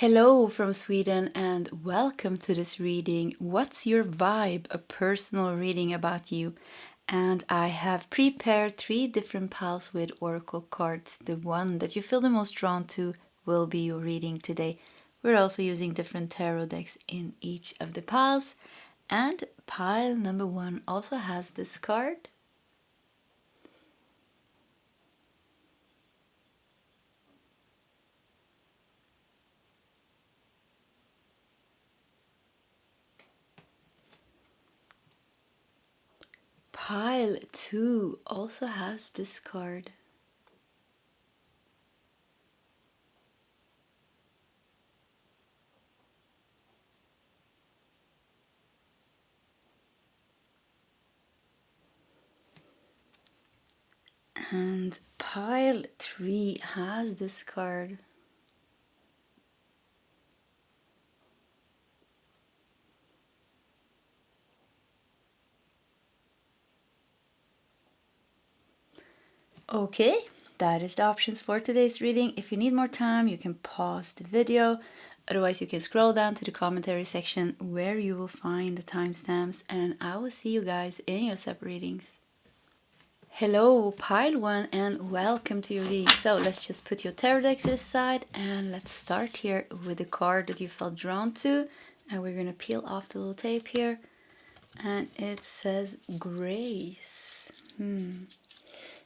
Hello from Sweden and welcome to this reading. What's your vibe? A personal reading about you. And I have prepared 3 different piles with oracle cards. The one that you feel the most drawn to will be your reading today. We're also using different tarot decks in each of the piles. And pile number 1 also has this card. Pile 2 also has this card. And pile 3 has this card. Okay, that is the options for today's reading. If you need more time, you can pause the video. Otherwise, you can scroll down to the commentary section where you will find the timestamps, and I will see you guys in your separate readings. Hello, pile 1, and welcome to your reading. So let's just put your tarot deck to the side, and let's start here with the card that you felt drawn to. And we're gonna peel off the little tape here, and it says grace.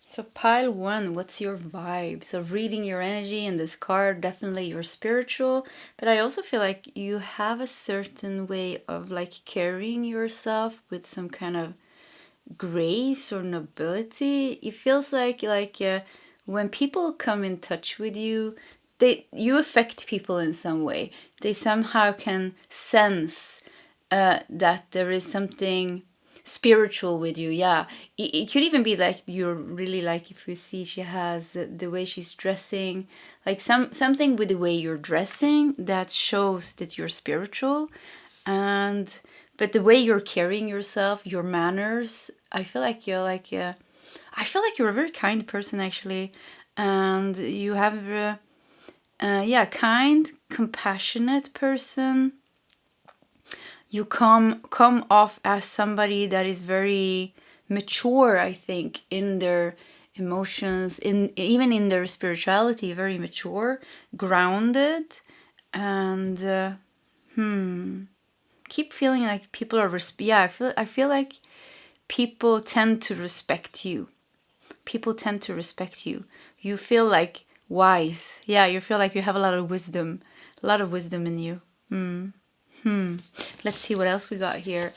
So pile 1, what's your vibe? So reading your energy in this card, definitely you're spiritual, but I also feel like you have a certain way of like carrying yourself with some kind of grace or nobility. It feels like when people come in touch with you, you affect people in some way. They somehow can sense that there is something spiritual with you. Yeah, it could even be like you're really like, if you see she has the way she's dressing, like something with the way you're dressing that shows that you're spiritual. And but the way you're carrying yourself, your manners, I feel like you're like I feel like you're a very kind person actually, and you have kind, compassionate person. You come off as somebody that is very mature, I think, in their emotions, in even in their spirituality, very mature, grounded, and keep feeling like people are I feel like people tend to respect you. People tend to respect you. You feel like wise. Yeah, you feel like you have a lot of wisdom in you. Let's see what else we got here.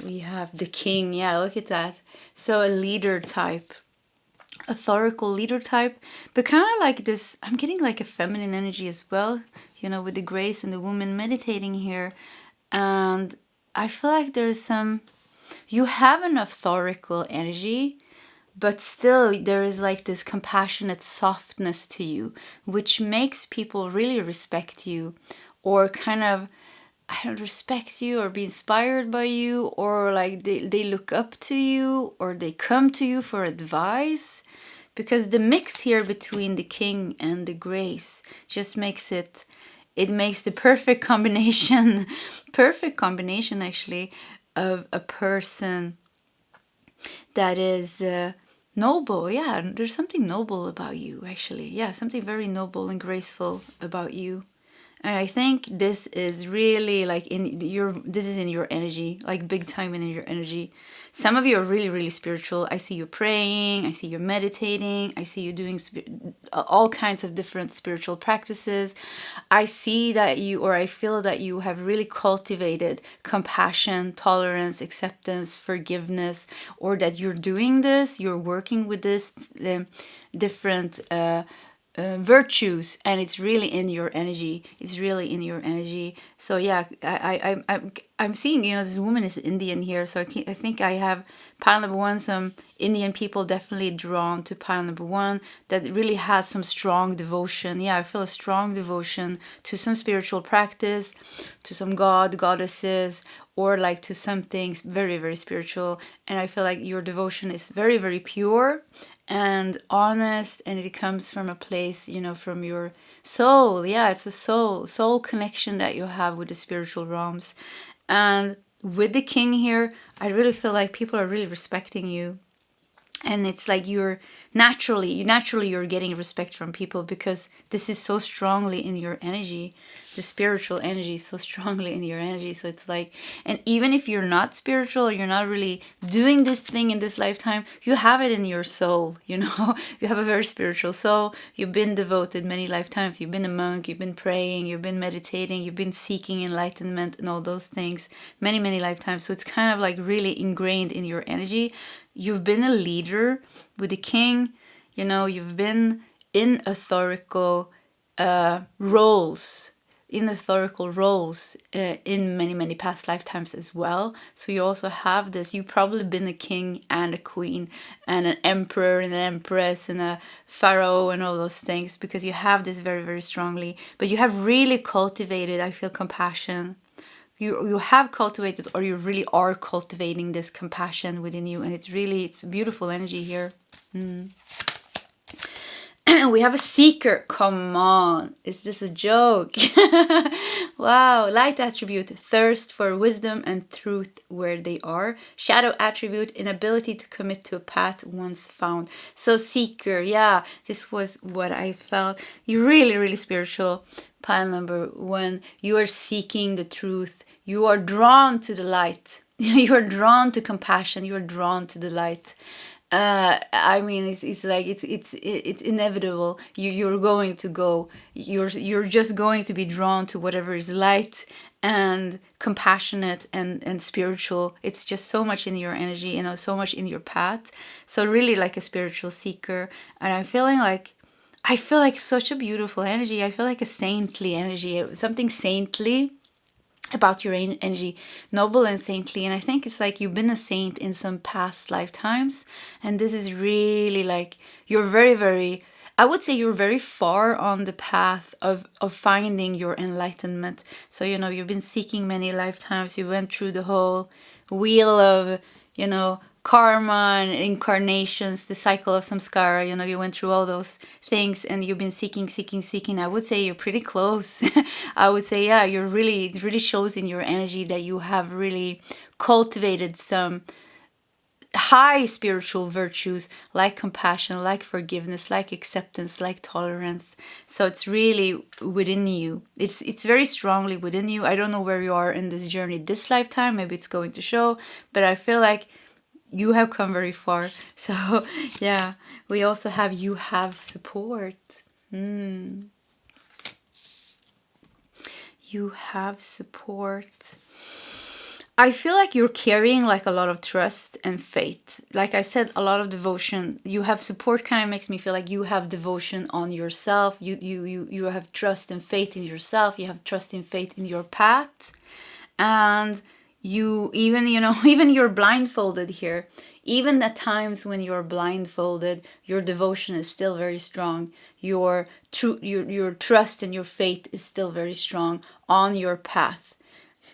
We have the king. Yeah, look at that. So a leader type, authorical leader type, but kind of like this. I'm getting like a feminine energy as well, with the grace and the woman meditating here. And I feel like you have an authorical energy, but still there is like this compassionate softness to you, which makes people really respect you, or kind of, I don't respect you or be inspired by you, or like they look up to you or they come to you for advice. Because the mix here between the king and the grace just makes it makes the perfect combination actually, of a person that is noble. Yeah, there's something noble about you actually. Yeah, something very noble and graceful about you. And I think this is really like this is in your energy, like big time in your energy. Some of you are really, really spiritual. I see you praying, I see you meditating, I see you doing all kinds of different spiritual practices. I see that I feel that you have really cultivated compassion, tolerance, acceptance, forgiveness, or that you're doing this, you're working with this different virtues, and it's really in your energy. So yeah, I'm seeing, this woman is Indian here, so I think I have pile number 1, some Indian people definitely drawn to pile number 1 that really has some strong devotion. Yeah, I feel a strong devotion to some spiritual practice, to some goddesses, or like to something very, very spiritual. And I feel like your devotion is very, very pure and honest, and it comes from a place, from your Soul, yeah, it's a soul connection that you have with the spiritual realms. And with the king here, I really feel like people are really respecting you. And it's like you're you're getting respect from people because this is so strongly in your energy. The spiritual energy is so strongly in your energy. So it's like, and even if you're not spiritual, you're not really doing this thing in this lifetime, you have it in your soul, you know. You have a very spiritual soul. You've been devoted many lifetimes. You've been a monk, you've been praying, you've been meditating, you've been seeking enlightenment and all those things many lifetimes. So it's kind of like really ingrained in your energy. You've been a leader with the king, you know, you've been in authorical roles, in many past lifetimes as well. So you also have this, you've probably been a king and a queen and an emperor and an empress and a pharaoh and all those things, because you have this very strongly. But you have really cultivated, I feel, compassion. You have cultivated, or you really are cultivating this compassion within you, and it's beautiful energy here. We have a seeker. Come on, is this a joke? Wow. Light attribute, thirst for wisdom and truth where they are. Shadow attribute, inability to commit to a path once found. So seeker, yeah, this was what I felt. You're really spiritual. Pile number 1, you are seeking the truth. You are drawn to the light. You are drawn to compassion. You are drawn to the light. I mean, it's like it's inevitable. You're going to go. You're just going to be drawn to whatever is light and compassionate and spiritual. It's just so much in your energy, you know, so much in your path. So really like a spiritual seeker. And I feel like such a beautiful energy. I feel like a saintly energy, something saintly about your energy, noble and saintly. And I think it's like you've been a saint in some past lifetimes, and this is really like you're very, I would say you're very far on the path of finding your enlightenment. So, you know, you've been seeking many lifetimes. You went through the whole wheel of, you know, karma and incarnations, the cycle of samskara. You know, you went through all those things, and you've been seeking. I would say you're pretty close. I would say, yeah, it really shows in your energy that you have really cultivated some high spiritual virtues like compassion, like forgiveness, like acceptance, like tolerance. So it's really within you. It's very strongly within you. I don't know where you are in this journey this lifetime. Maybe it's going to show, but I feel like you have come very far. So yeah, we also have you have support. You have support. I feel like you're carrying like a lot of trust and faith. Like I said, a lot of devotion. You have support kind of makes me feel like you have devotion on yourself. You have trust and faith in yourself. You have trust and faith in your path. And you even, you know, even you're blindfolded here. Even at times when you're blindfolded, your devotion is still very strong. Your trust and your faith is still very strong on your path.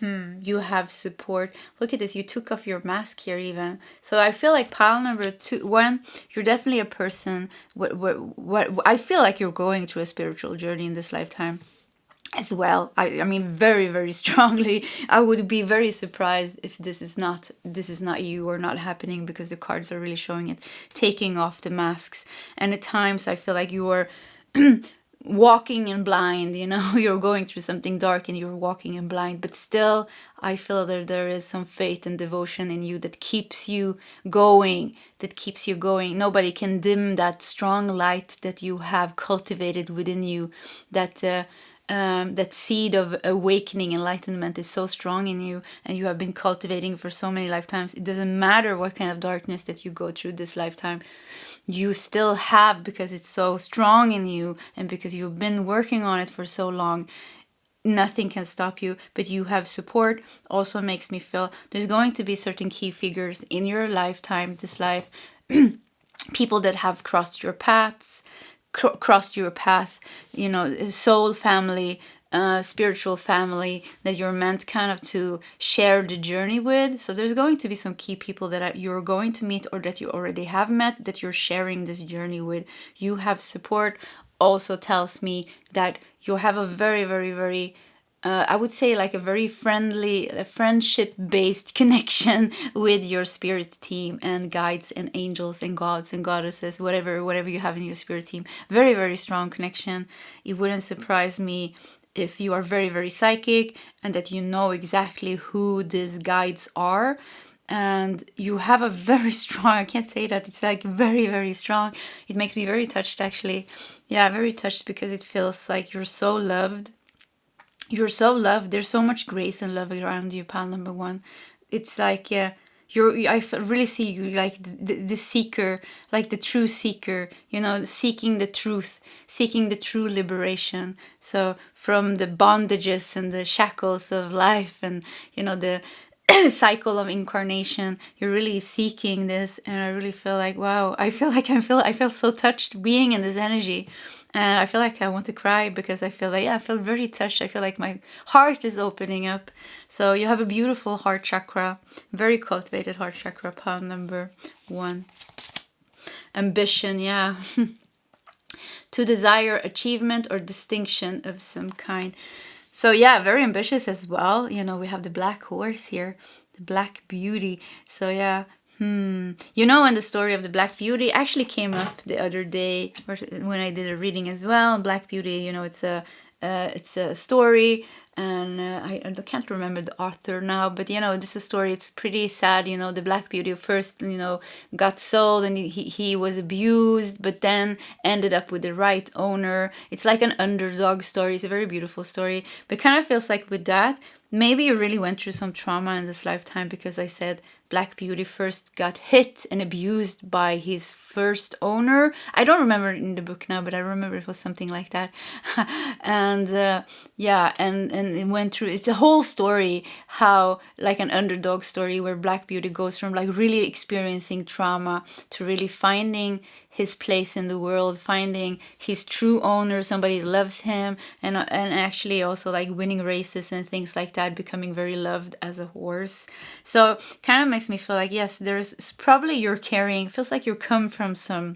You have support. Look at this. You took off your mask here even. So I feel like pile number 1, you're definitely a person. What I feel like you're going through a spiritual journey in this lifetime as well. I mean, very strongly. I would be very surprised if this is not you or not happening, because the cards are really showing it. Taking off the masks. And at times I feel like you are walking in blind, you know, you're going through something dark and you're walking in blind, but still I feel that there is some faith and devotion in you that keeps you going, Nobody can dim that strong light that you have cultivated within you. That seed of awakening, enlightenment is so strong in you, and you have been cultivating for so many lifetimes. It doesn't matter what kind of darkness that you go through this lifetime, you still have, because it's so strong in you and because you've been working on it for so long. Nothing can stop you, but you have support. Also makes me feel there's going to be certain key figures in your lifetime, this life, people that have crossed your path, you know, soul family, spiritual family that you're meant kind of to share the journey with. So there's going to be some key people that you're going to meet, or that you already have met, that you're sharing this journey with. You have support. also tells me that you have a very, very, very I would say like a very friendly, friendship-based connection with your spirit team and guides and angels and gods and goddesses, whatever you have in your spirit team. Very, very strong connection. It wouldn't surprise me if you are very, very psychic and that you know exactly who these guides are. And you have a very strong, I can't say that, it's like very, very strong. It makes me very touched, actually. Yeah, very touched, because it feels like you're so loved. You're so loved. There's so much grace and love around you, pile number 1. It's like, yeah, really see you like the seeker, like the true seeker, you know, seeking the truth, seeking the true liberation. So from the bondages and the shackles of life and, you know, the cycle of incarnation, you're really seeking this. And I really feel like, wow, I feel so touched being in this energy. And I feel like I want to cry, because I feel like, yeah, I feel very touched. I feel like my heart is opening up. So you have a beautiful heart chakra, very cultivated heart chakra, pile number 1. Ambition, yeah. To desire achievement or distinction of some kind. So yeah, very ambitious as well. You know, we have the black horse here, the black beauty. So yeah, you know, when the story of the Black Beauty actually came up the other day, or when I did a reading as well. Black Beauty, you know, it's a story, and I can't remember the author now, but you know, this is a story. It's pretty sad. You know, the Black Beauty first, you know, got sold, and he was abused, but then ended up with the right owner. It's like an underdog story. It's a very beautiful story, but kind of feels like with that, maybe you really went through some trauma in this lifetime, because I said Black Beauty first got hit and abused by his first owner. I don't remember in the book now, but I remember it was something like that. And yeah, and it went through, it's a whole story, how like an underdog story, where Black Beauty goes from like really experiencing trauma to really finding his place in the world, finding his true owner, somebody that loves him, and actually also like winning races and things like that, becoming very loved as a horse. So kind of makes me feel like, yes, there's probably you're carrying, feels like you come from some,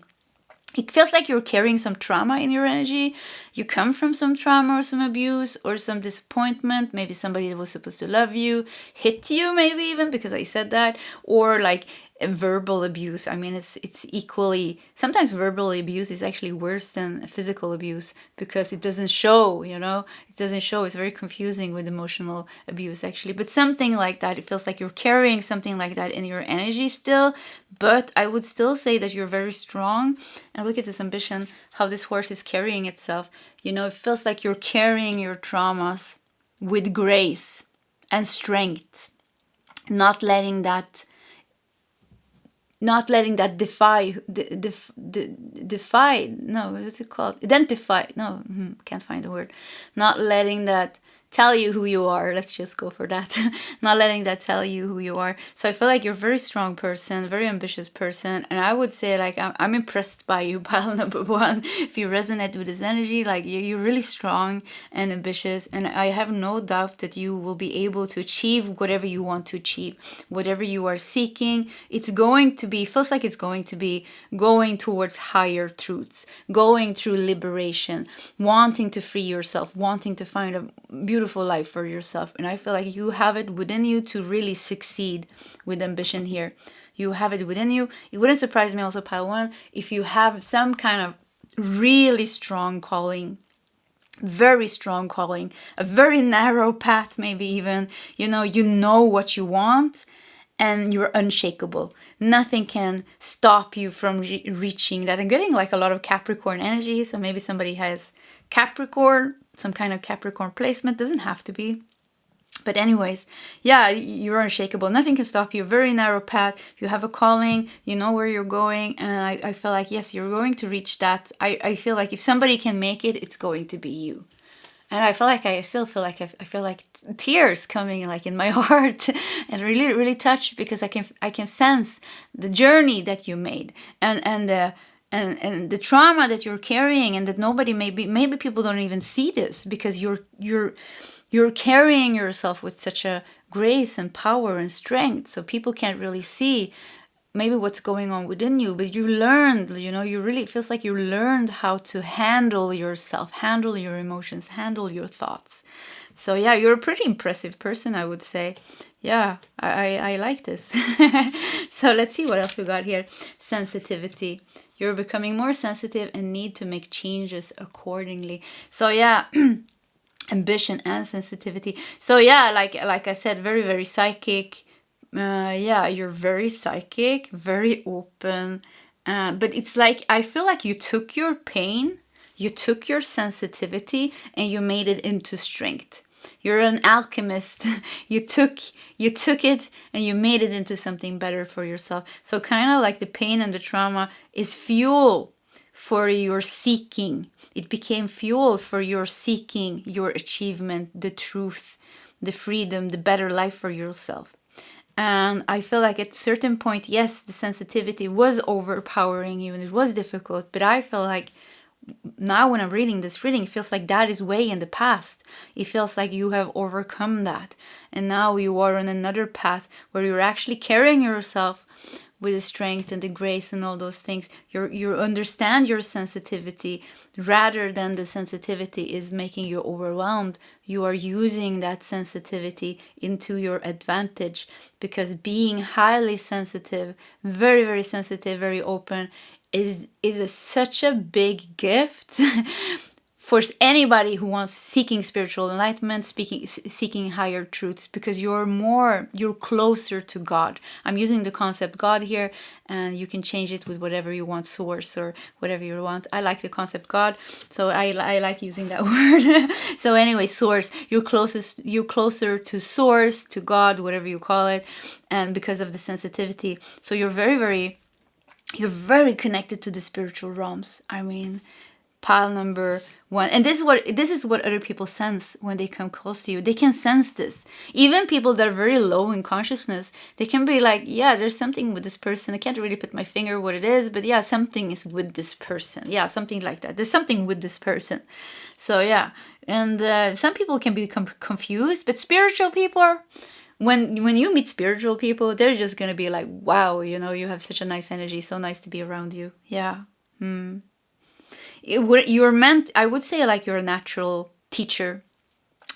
it feels like you're carrying some trauma in your energy. You come from some trauma or some abuse or some disappointment. Maybe somebody that was supposed to love you hit you, maybe even because I said that, or like verbal abuse. I mean, it's equally, sometimes verbal abuse is actually worse than physical abuse, because it doesn't show, you know, it doesn't show. It's very confusing with emotional abuse, actually. But something like that, it feels like you're carrying something like that in your energy still. But I would still say that you're very strong. And look at this ambition, how this horse is carrying itself. You know, it feels like you're carrying your traumas with grace and strength, not letting that defy, no, what's it called? Identify, no, can't find the word. Not letting that tell you who you are. Let's just go for that. Not letting that tell you who you are. So I feel like you're a very strong person, very ambitious person. And I would say like, I'm impressed by you, pile number 1. If you resonate with this energy, like you're really strong and ambitious. And I have no doubt that you will be able to achieve whatever you want to achieve, whatever you are seeking. It's going to be, feels like it's going to be going towards higher truths, going through liberation, wanting to free yourself, wanting to find a beautiful life for yourself. And I feel like you have it within you to really succeed with ambition here. You have it within you. It wouldn't surprise me also, pile 1, if you have some kind of really strong calling, very strong calling, a very narrow path, maybe even, you know what you want, and you're unshakable. Nothing can stop you from reaching that. I'm getting like a lot of Capricorn energy, so maybe somebody has Capricorn, some kind of Capricorn placement, doesn't have to be. But anyways, yeah, you're unshakable. Nothing can stop you. Very narrow path. You have a calling. You know where you're going. And I feel like, yes, you're going to reach that. I feel like if somebody can make it, it's going to be you. And I feel like I feel like tears coming like in my heart, and really, really touched, because I can sense the journey that you made, and the trauma that you're carrying, and that nobody, maybe people don't even see this, because you're carrying yourself with such a grace and power and strength, so people can't really see maybe what's going on within you, but you learned, you really, it feels like you learned how to handle yourself, handle your emotions, handle your thoughts. So yeah, you're a pretty impressive person, I would say. Yeah, I like this. So let's see what else we got here. Sensitivity. You're becoming more sensitive and need to make changes accordingly. So yeah, ambition and sensitivity. So yeah, like I said, very, very psychic. Yeah, you're very psychic, very open. But it's like, I feel like you took your pain, you took your sensitivity, and you made it into strength. You're an alchemist. you took it and you made it into something better for yourself. So kind of like the pain and the trauma is fuel for your seeking. It became fuel for your seeking, your achievement, the truth, the freedom, the better life for yourself. And I feel like at a certain point, yes, the sensitivity was overpowering you and it was difficult, but I feel like now when I'm reading this reading, it feels like that is way in the past. It feels like you have overcome that. And now you are on another path where you're actually carrying yourself with the strength and the grace and all those things. You understand your sensitivity rather than the sensitivity is making you overwhelmed. You are using that sensitivity into your advantage, because being highly sensitive, very, very sensitive, very open is such a big gift for anybody who wants seeking spiritual enlightenment, seeking higher truths, because you're closer to God. I'm using the concept God here, and you can change it with whatever you want, source or whatever you want. I like the concept God, so I like using that word. So anyway, source, you're closer to source, to God, whatever you call it, and because of the sensitivity. So you're very connected to the spiritual realms. I mean, pile number one, and this is what other people sense when they come close to you. They can sense this. Even people that are very low in consciousness, they can be like, yeah, there's something with this person. I can't really put my finger what it is, but yeah, something is with this person. Yeah, something like that. There's something with this person. So yeah, and some people can become confused, but spiritual people, when you meet spiritual people, they're just gonna be like, wow, you have such a nice energy, so nice to be around you. Yeah. You're meant, I would say, like, you're a natural teacher,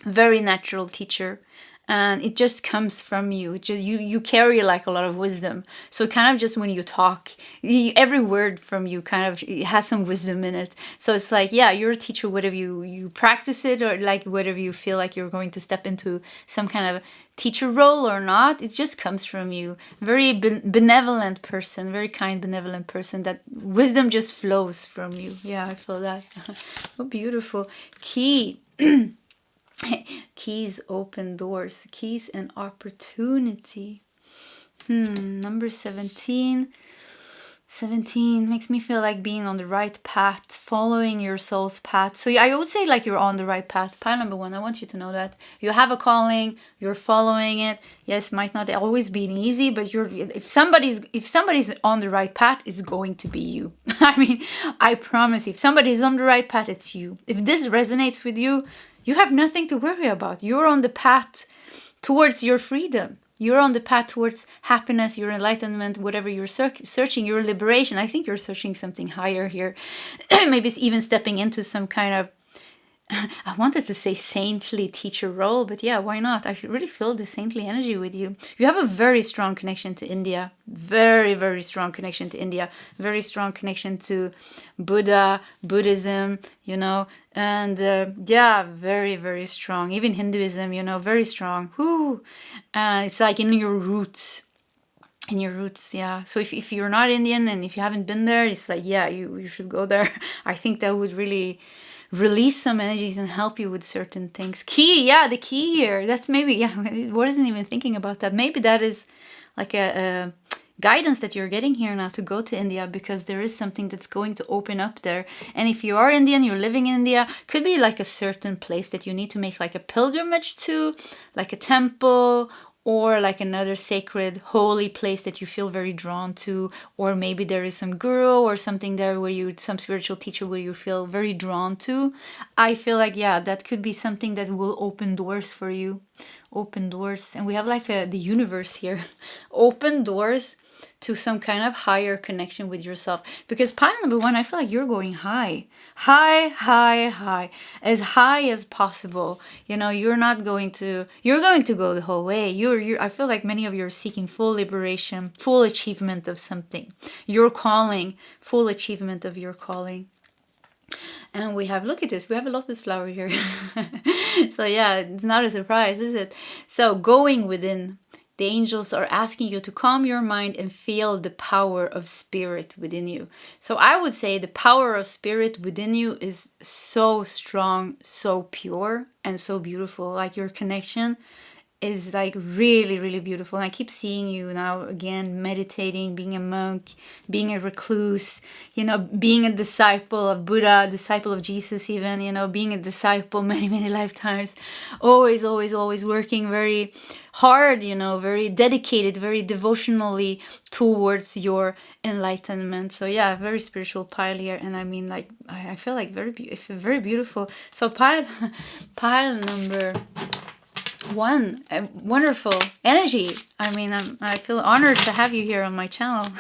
very natural teacher, and it just comes from you. You carry like a lot of wisdom. So kind of just when you talk, every word from you kind of has some wisdom in it. So it's like, yeah, you're a teacher, whether you practice it or like whether you feel like you're going to step into some kind of teacher role or not, it just comes from you. Very benevolent person, very kind, benevolent person. That wisdom just flows from you. Yeah, I feel that. Oh, beautiful. Key. Keys open doors. Keys and opportunity. Number 17. 17 makes me feel like being on the right path, following your soul's path. So I would say like you're on the right path. Pile number 1, I want you to know that you have a calling, you're following it. Yes, might not always be easy, but if somebody's on the right path, it's going to be you. I mean, I promise you, if somebody's on the right path, it's you. If this resonates with you, you have nothing to worry about. You're on the path towards your freedom. You're on the path towards happiness, your enlightenment, whatever you're searching, your liberation. I think you're searching something higher here. Maybe it's even stepping into some kind of, I wanted to say saintly teacher role, but yeah, why not? I really feel the saintly energy with you. You have a very strong connection to India. Very, very strong connection to India. Very strong connection to Buddhism, and yeah, very, very strong. Even Hinduism, very strong. It's like in your roots. Yeah. So if you're not Indian and if you haven't been there, it's like, yeah, you should go there. I think that would really release some energies and help you with certain things. Key, yeah, the key here. That's maybe, yeah, I wasn't even thinking about that. Maybe that is like a guidance that you're getting here now to go to India, because there is something that's going to open up there. And if you are Indian, you're living in India, could be like a certain place that you need to make like a pilgrimage to, like a temple, or like another sacred, holy place that you feel very drawn to, or maybe there is some guru or something there some spiritual teacher where you feel very drawn to. I feel like, yeah, that could be something that will open doors for you. Open doors. And we have like the universe here. Open doors. to some kind of higher connection with yourself. Because pile number 1, I feel like you're going high, high, high, high, as high as possible. You know, you're going to go the whole way. I feel like many of you are seeking full liberation, full achievement of something. Your calling, full achievement of your calling. And we have, look at this, we have a lotus flower here. So yeah, it's not a surprise, is it? So going within, the angels are asking you to calm your mind and feel the power of spirit within you. So I would say the power of spirit within you is so strong, so pure, and so beautiful. Like your connection is like really, really beautiful. And I keep seeing you now again meditating, being a monk, being a recluse, you know, being a disciple of Buddha, disciple of Jesus even, you know, being a disciple many, many lifetimes, always, always, always working very hard, you know, very dedicated, very devotionally towards your enlightenment. So yeah, very spiritual pile here. And I mean, like, I feel like very beautiful. So pile number 1, wonderful energy. I mean, I feel honored to have you here on my channel.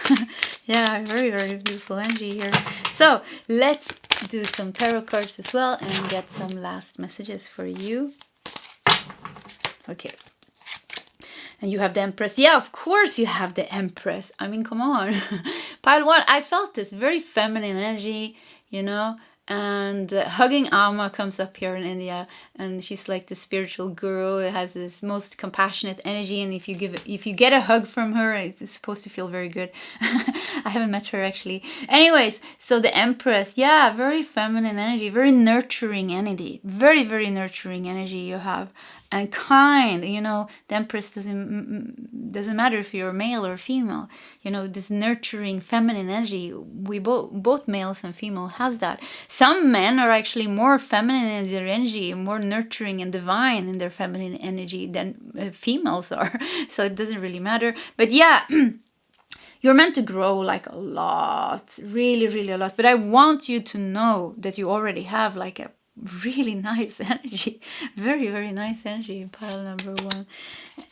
Yeah, very, very beautiful energy here. So let's do some tarot cards as well and get some last messages for you. Okay. And you have the Empress. Yeah, of course you have the Empress. I mean, come on. Pile 1, I felt this very feminine energy, you know. And hugging Amma comes up here in India, and she's like the spiritual guru. It has this most compassionate energy, and if you get a hug from her, it's supposed to feel very good. I haven't met her actually. Anyways, so the Empress, yeah, very feminine energy, very nurturing energy, very, very nurturing energy you have, and kind. You know, the Empress doesn't matter if you're male or female. You know, this nurturing feminine energy. We both males and female has that. Some men are actually more feminine in their energy, more nurturing and divine in their feminine energy than females are. So it doesn't really matter. But yeah, you're meant to grow like a lot, really, really a lot. But I want you to know that you already have like a really nice energy, very, very nice energy in pile number 1.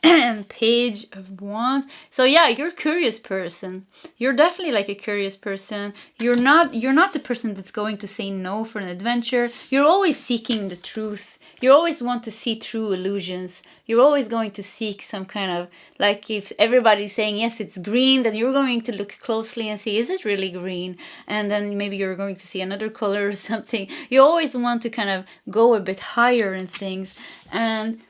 And Page of Wands. So yeah, you're a curious person. You're definitely like a curious person. You're not the person that's going to say no for an adventure. You're always seeking the truth. You always want to see through illusions. You're always going to seek some kind of, like, if everybody's saying yes, it's green, then you're going to look closely and see, is it really green? And then maybe you're going to see another color or something. You always want to kind of go a bit higher in things. And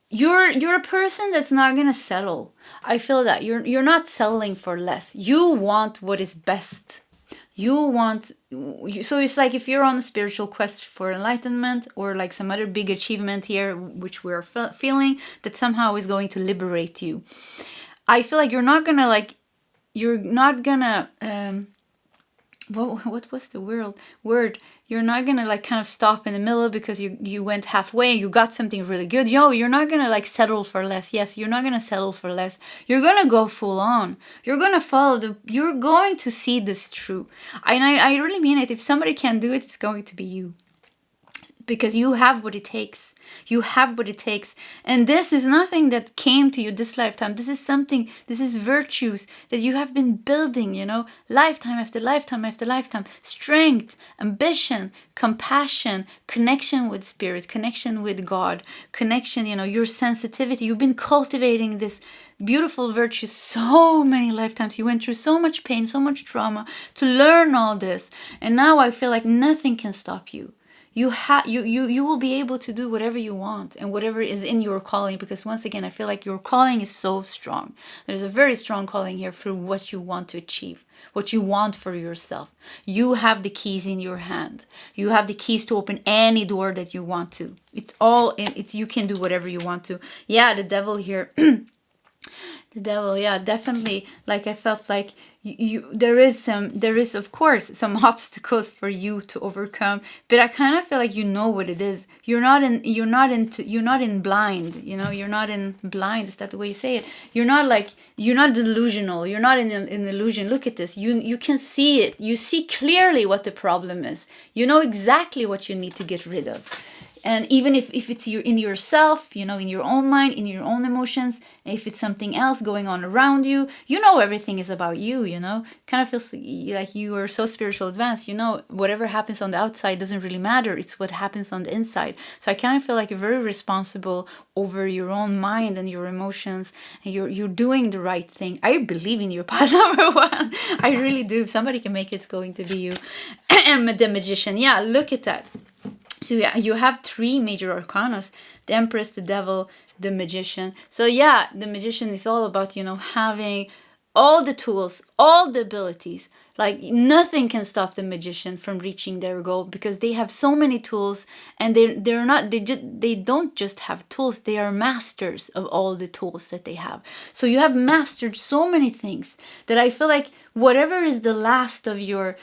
you're a person that's not gonna settle. I feel that you're not settling for less. You want what is best. So it's like if you're on a spiritual quest for enlightenment or like some other big achievement here, which we're feeling that somehow is going to liberate you. I feel like you're not gonna what was the word? You're not gonna like kind of stop in the middle because you went halfway and you got something really good. You're not gonna like settle for less. Yes, you're not gonna settle for less. You're gonna go full on. You're gonna you're going to see this through. And I really mean it. If somebody can do it, it's going to be you. Because you have what it takes. You have what it takes. And this is nothing that came to you this lifetime. This is virtues that you have been building, you know, lifetime after lifetime after lifetime. Strength, ambition, compassion, connection with spirit, connection with God, connection, you know, your sensitivity. You've been cultivating this beautiful virtue so many lifetimes. You went through so much pain, so much trauma to learn all this. And now I feel like nothing can stop you. You will be able to do whatever you want and whatever is in your calling, because once again, I feel like your calling is so strong. There's a very strong calling here for what you want to achieve, what you want for yourself. You have the keys in your hand. You have the keys to open any door that you want to. You can do whatever you want to. Yeah, the devil here. The devil, yeah, definitely. Like I felt like there is of course some obstacles for you to overcome, but I kind of feel like you know what it is. You're not in blind, you know. You're not in blind. Is that the way you say it? You're not delusional. You're not in illusion. Look at this. You can see it. You see clearly what the problem is. You know exactly what you need to get rid of. And even if it's in yourself, you know, in your own mind, in your own emotions, if it's something else going on around you, you know, everything is about you, you know. Kind of feels like you are so spiritual advanced, you know, whatever happens on the outside doesn't really matter. It's what happens on the inside. So I kind of feel like you're very responsible over your own mind and your emotions, and you're doing the right thing. I believe in your path number one. I really do. If somebody can make it, it's going to be you. And the magician, yeah, look at that. So yeah, you have 3 major arcanas: the Empress, the Devil, the Magician. So yeah, the Magician is all about, you know, having all the tools, all the abilities. Like nothing can stop the Magician from reaching their goal, because they have so many tools, and they don't just have tools, they are masters of all the tools that they have. So you have mastered so many things that I feel like whatever is the last of your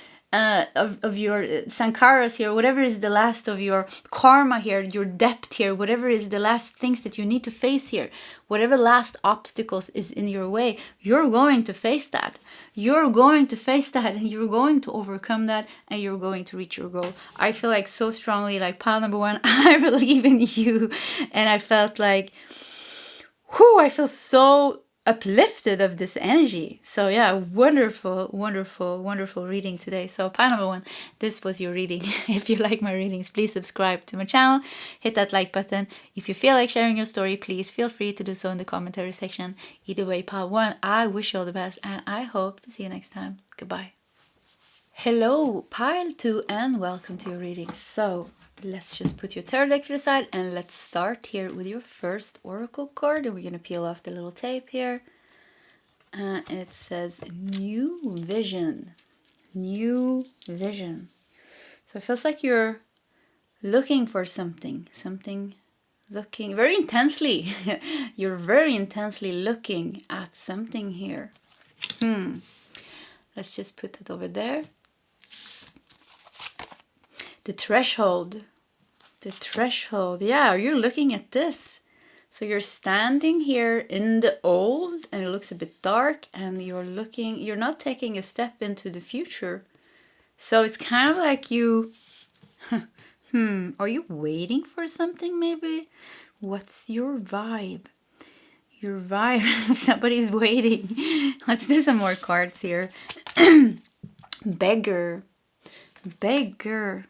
of your sankaras here, whatever is the last of your karma here, your debt here, whatever is the last things that you need to face here, whatever last obstacles is in your way, you're going to face that. You're going to face that, and you're going to overcome that, and you're going to reach your goal. I feel like so strongly, like pile number one, I believe in you. And I felt like, whew, I feel so uplifted of this energy. So yeah, wonderful, wonderful, wonderful reading today. So pile number one, this was your reading. If you like my readings, please subscribe to my channel, hit that like button. If you feel like sharing your story, please feel free to do so in the commentary section. Either way, pile one, I wish you all the best, and I hope to see you next time. Goodbye. Hello, pile two, and welcome to your reading. So let's just put your tarot deck to the side, and let's start here with your first oracle card. And we're going to peel off the little tape here. And it says new vision. New vision. So it feels like you're looking for something. Looking very intensely. You're very intensely looking at something here. Let's just put it over there. The threshold. The threshold. Yeah, you're looking at this. So you're standing here in the old, and it looks a bit dark, and you're not taking a step into the future. So it's kind of like you, are you waiting for something maybe? What's your vibe? Your vibe, somebody's waiting. Let's do some more cards here. Beggar. Beggar.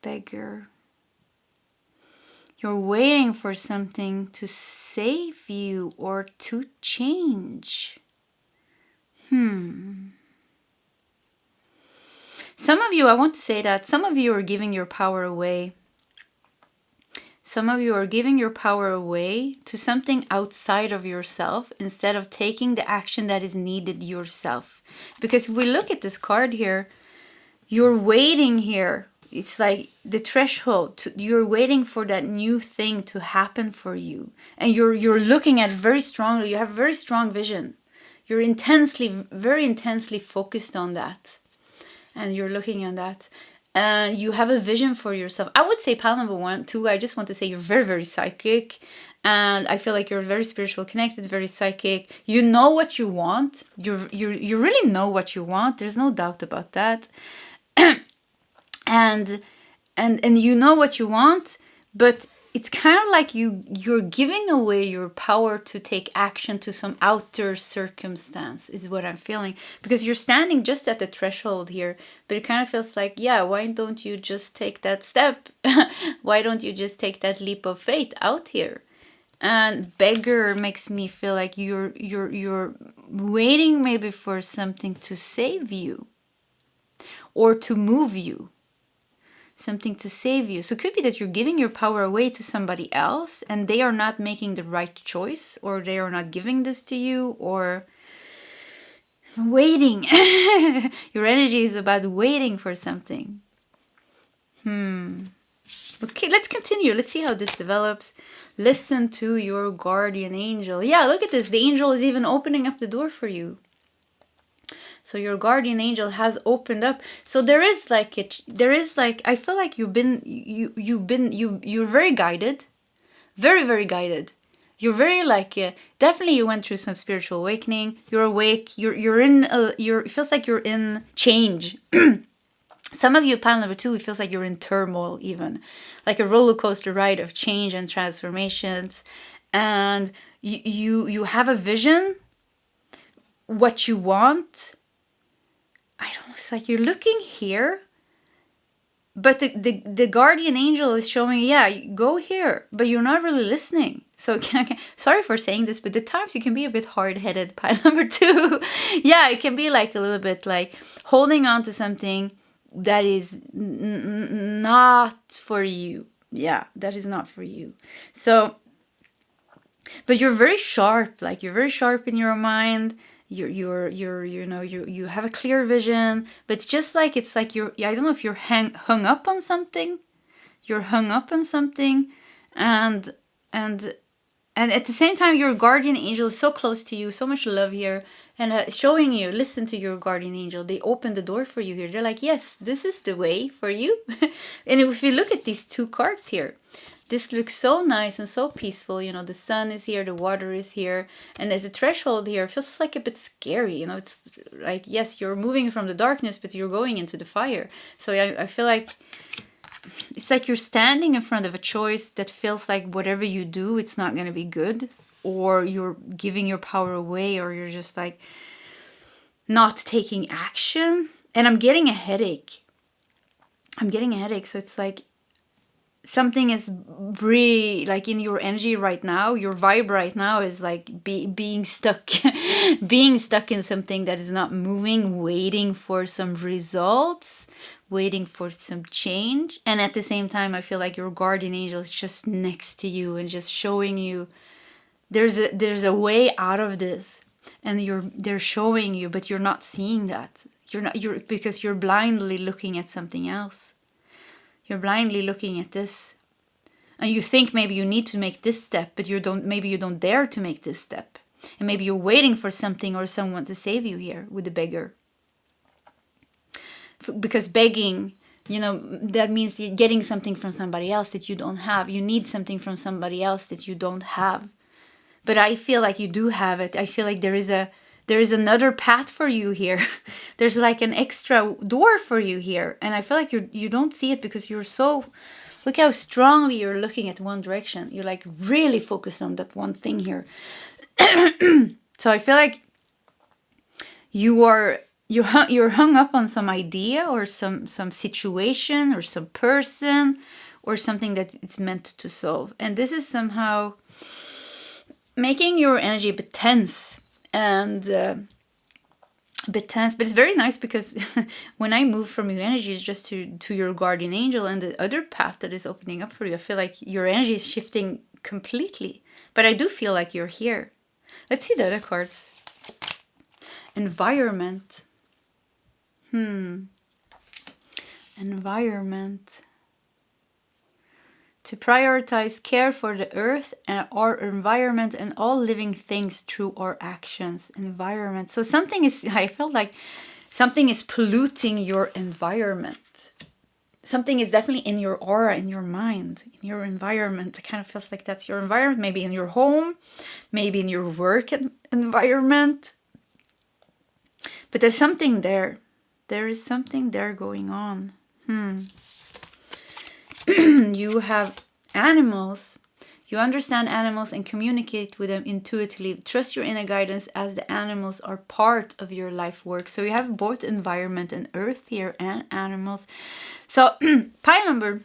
Beggar. You're waiting for something to save you or to change. Some of you, I want to say that some of you are giving your power away. Some of you are giving your power away to something outside of yourself instead of taking the action that is needed yourself. Because if we look at this card here, you're waiting here. It's like the threshold. You're waiting for that new thing to happen for you. And you're looking at it very strongly. You have very strong vision. You're very intensely focused on that. And you're looking at that. You have a vision for yourself. I would say pile number 1, 2, I just want to say you're very, very psychic. And I feel like you're very spiritual connected, very psychic. You know what you want. You really know what you want. There's no doubt about that. and you know what you want, but it's kind of like you're giving away your power to take action to some outer circumstance is what I'm feeling, because you're standing just at the threshold here, but it kind of feels like, yeah, why don't you just take that step? Why don't you just take that leap of faith out here? And beggar makes me feel like you're waiting maybe for something to save you or to move you. Something to save you. So it could be that you're giving your power away to somebody else and they are not making the right choice, or they are not giving this to you, or waiting. Your energy is about waiting for something. Okay, let's continue. Let's see how this develops. Listen to your guardian angel. Yeah, look at this. The angel is even opening up the door for you. So your guardian angel has opened up. So there is like I feel like you're very guided, very, very guided. You're very like definitely you went through some spiritual awakening. You're awake. It feels like you're in change. Some of you, pile number 2, it feels like you're in turmoil even. Like a roller coaster ride of change and transformations. And you have a vision, what you want. I don't know, it's like you're looking here. But the guardian angel is showing, yeah, go here, but you're not really listening. So sorry for saying this, but at times you can be a bit hard-headed, pile number 2. Yeah, it can be like a little bit like holding on to something that is not for you. Yeah, that is not for you. So, but you're very sharp, like you're very sharp in your mind. You have a clear vision, but it's like you're, I don't know if you're hung up on something. You're hung up on something, and at the same time, your guardian angel is so close to you, so much love here, and showing you, listen to your guardian angel. They open the door for you here. They're like, yes, this is the way for you. And if you look at these 2 cards here, this looks so nice and so peaceful. You know, the sun is here, the water is here, and at the threshold here, it feels like a bit scary. You know, it's like, yes, you're moving from the darkness, but you're going into the fire. So I feel like it's like you're standing in front of a choice that feels like whatever you do, it's not going to be good, or you're giving your power away, or you're just like not taking action. And I'm getting a headache. So it's like something is really like in your energy right now, your vibe right now is like being stuck being stuck in something that is not moving, waiting for some results, waiting for some change. And at the same time, I feel like your guardian angel is just next to you and just showing you there's a way out of this, and they're showing you, but you're not seeing that. Because you're blindly looking at something else. You're blindly looking at this, and you think maybe you need to make this step, but maybe you don't dare to make this step. And maybe you're waiting for something or someone to save you here with the beggar. Because begging, that means you're getting something from somebody else that you don't have. You need something from somebody else that you don't have. But I feel like you do have it. I feel like there is another path for you here. There's like an extra door for you here. And I feel like you don't see it because you're so... Look how strongly you're looking at one direction. You're like really focused on that one thing here. So I feel like you're hung up on some idea or some situation or some person or something that it's meant to solve. And this is somehow making your energy a bit tense. And a bit tense, but it's very nice because when I move from your energy just to your guardian angel and the other path that is opening up for you, I feel like your energy is shifting completely. But I do feel like you're here. Let's see the other cards. Environment. Environment. To prioritize care for the earth and our environment and all living things through our actions. Environment. So I felt like something is polluting your environment. Something is definitely in your aura, in your mind, in your environment. It kind of feels like that's your environment. Maybe in your home, maybe in your work environment. But there's something there. There is something there going on. You have animals. You understand animals and communicate with them intuitively. Trust your inner guidance as the animals are part of your life work. So you have both environment and earth here and animals. So pile number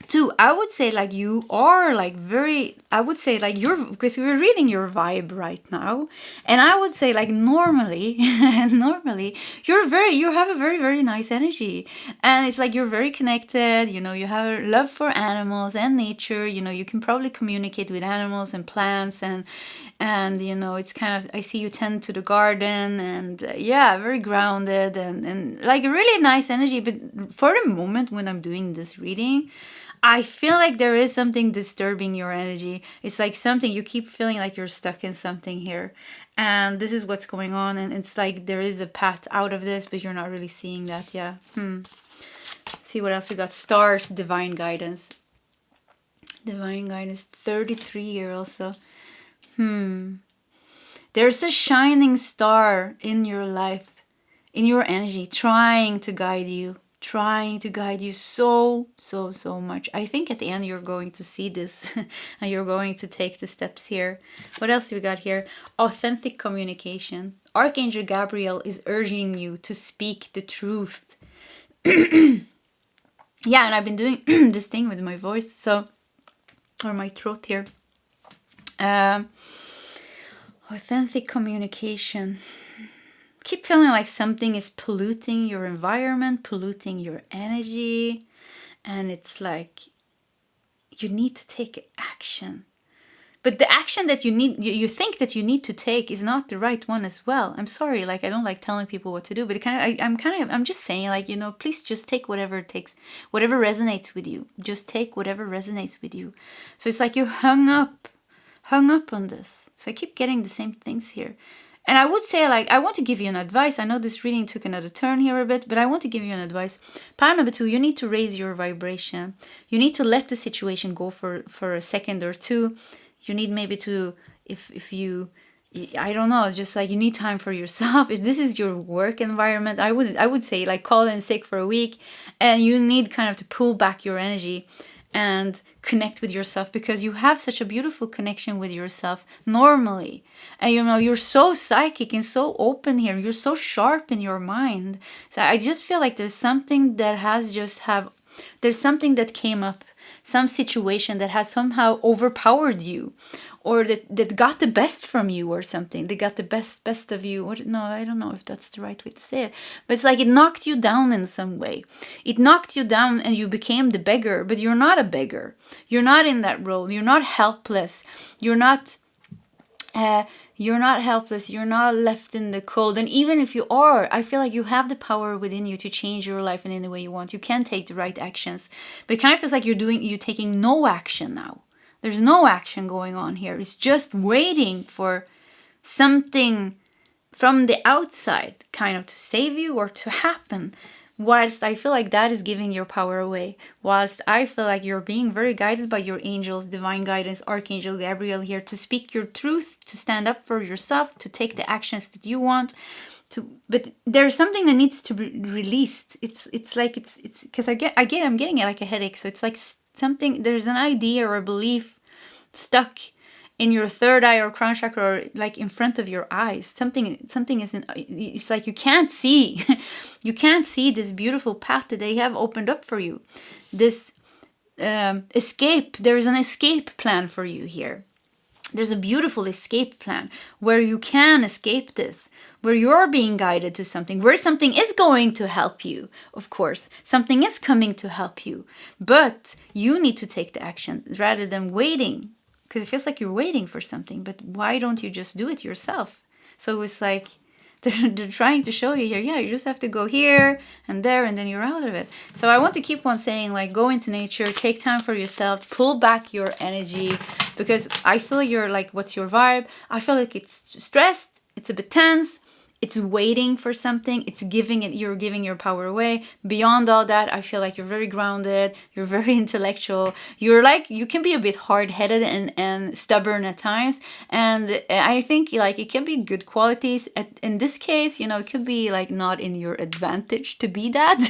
2, I would say like you are like because we're reading your vibe right now, and I would say like normally you have a very, very nice energy, and it's like you're very connected, you have a love for animals and nature, you can probably communicate with animals and plants, and it's kind of, I see you tend to the garden, and very grounded and like a really nice energy. But for the moment when I'm doing this reading, I feel like there is something disturbing your energy. It's like something, you keep feeling like you're stuck in something here. And this is what's going on. And it's like there is a path out of this, but you're not really seeing that. Yeah. Let's see what else we got. Stars, divine guidance. Divine guidance, 33 here also. There's a shining star in your life, in your energy, trying to guide you. trying to guide you so much. I think at the end you're going to see this and you're going to take the steps here. What else do we got here? Authentic communication. Archangel Gabriel is urging you to speak the truth. Yeah, and I've been doing this thing with my voice, so, or my throat here. Authentic communication. Keep feeling like something is polluting your environment, polluting your energy, and it's like you need to take action. But the action that you think that you need to take is not the right one as well. I'm sorry, like I don't like telling people what to do, but I'm just saying, like, you know, please just take whatever it takes, whatever resonates with you. Just take whatever resonates with you. So it's like you hung up on this. So I keep getting the same things here. And I would say, like, I want to give you an advice. I know this reading took another turn here a bit, but I want to give you an advice. Part number 2, you need to raise your vibration. You need to let the situation go for a second or two. You need maybe to, if you, I don't know, just like you need time for yourself. If this is your work environment, I would say like call in sick for a week, and you need kind of to pull back your energy and connect with yourself, because you have such a beautiful connection with yourself normally. And you know, you're so psychic and so open here. You're so sharp in your mind. So I just feel like there's something that there's something that came up, some situation that has somehow overpowered you, or that got the best from you or something. They got the best of you. No, I don't know if that's the right way to say it. But it's like it knocked you down in some way. It knocked you down and you became the beggar, but you're not a beggar. You're not in that role. You're not helpless. You're not helpless. You're not left in the cold. And even if you are, I feel like you have the power within you to change your life in any way you want. You can take the right actions. But it kind of feels like you're taking no action now. There's no action going on here. It's just waiting for something from the outside kind of to save you or to happen. Whilst I feel like that is giving your power away. Whilst I feel like you're being very guided by your angels, divine guidance, Archangel Gabriel here, to speak your truth, to stand up for yourself, to take the actions that you want. But there's something that needs to be released. It's because I'm getting like a headache. So it's like something, there's an idea or a belief stuck in your third eye or crown chakra, or like in front of your eyes. Something isn't, it's like you can't see this beautiful path that they have opened up for you. This escape, there's an escape plan for you here. There's a beautiful escape plan where you can escape this, where you're being guided to something, where something is going to help you. Of course, something is coming to help you, but you need to take the action rather than waiting, because it feels like you're waiting for something. But why don't you just do it yourself? So it's like they're trying to show you here, yeah, you just have to go here and there, and then you're out of it. So I want to keep on saying, like, go into nature, take time for yourself, pull back your energy, because I feel you're like, what's your vibe? I feel like it's stressed, it's a bit tense, it's waiting for something, you're giving your power away. Beyond all that, I feel like you're very grounded, you're very intellectual, you can be a bit hard-headed and stubborn at times, and I think like it can be good qualities. In this case, you know, it could be like not in your advantage to be that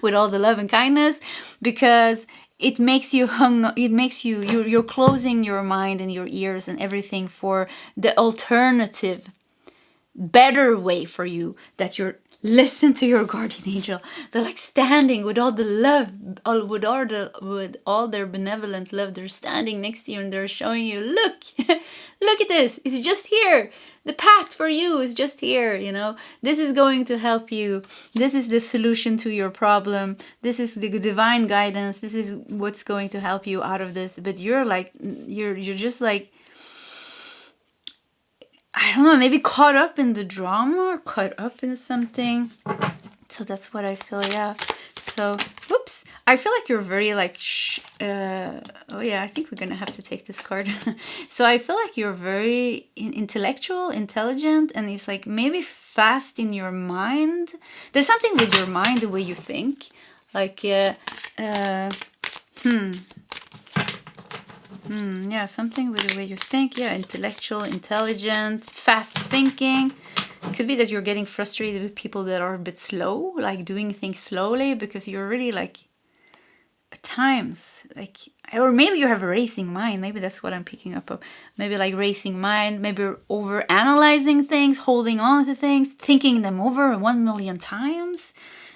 with all the love and kindness, because it makes you you're closing your mind and your ears and everything for the alternative, better way for you, that you're listen to your guardian angel. They're like standing with all the love, with all their benevolent love. They're standing next to you and they're showing you, look, look at this. It's just here. The path for you is just here. You know, this is going to help you. This is the solution to your problem. This is the divine guidance. This is what's going to help you out of this. But you're just like, I don't know, maybe caught up in the drama or caught up in something. So that's what I feel, yeah. So, whoops. I feel like you're very like, oh yeah, I think we're going to have to take this card. So I feel like you're very intellectual, intelligent, and it's like maybe fast in your mind. There's something with your mind, the way you think. Like, yeah, something with the way you think. Yeah, intellectual, intelligent, fast thinking. Could be that you're getting frustrated with people that are a bit slow, like doing things slowly, because you're really like, at times, like, or maybe you have a racing mind. Maybe that's what I'm picking up of. Maybe like racing mind, maybe you're over analyzing things, holding on to things, thinking them over 1,000,000 times,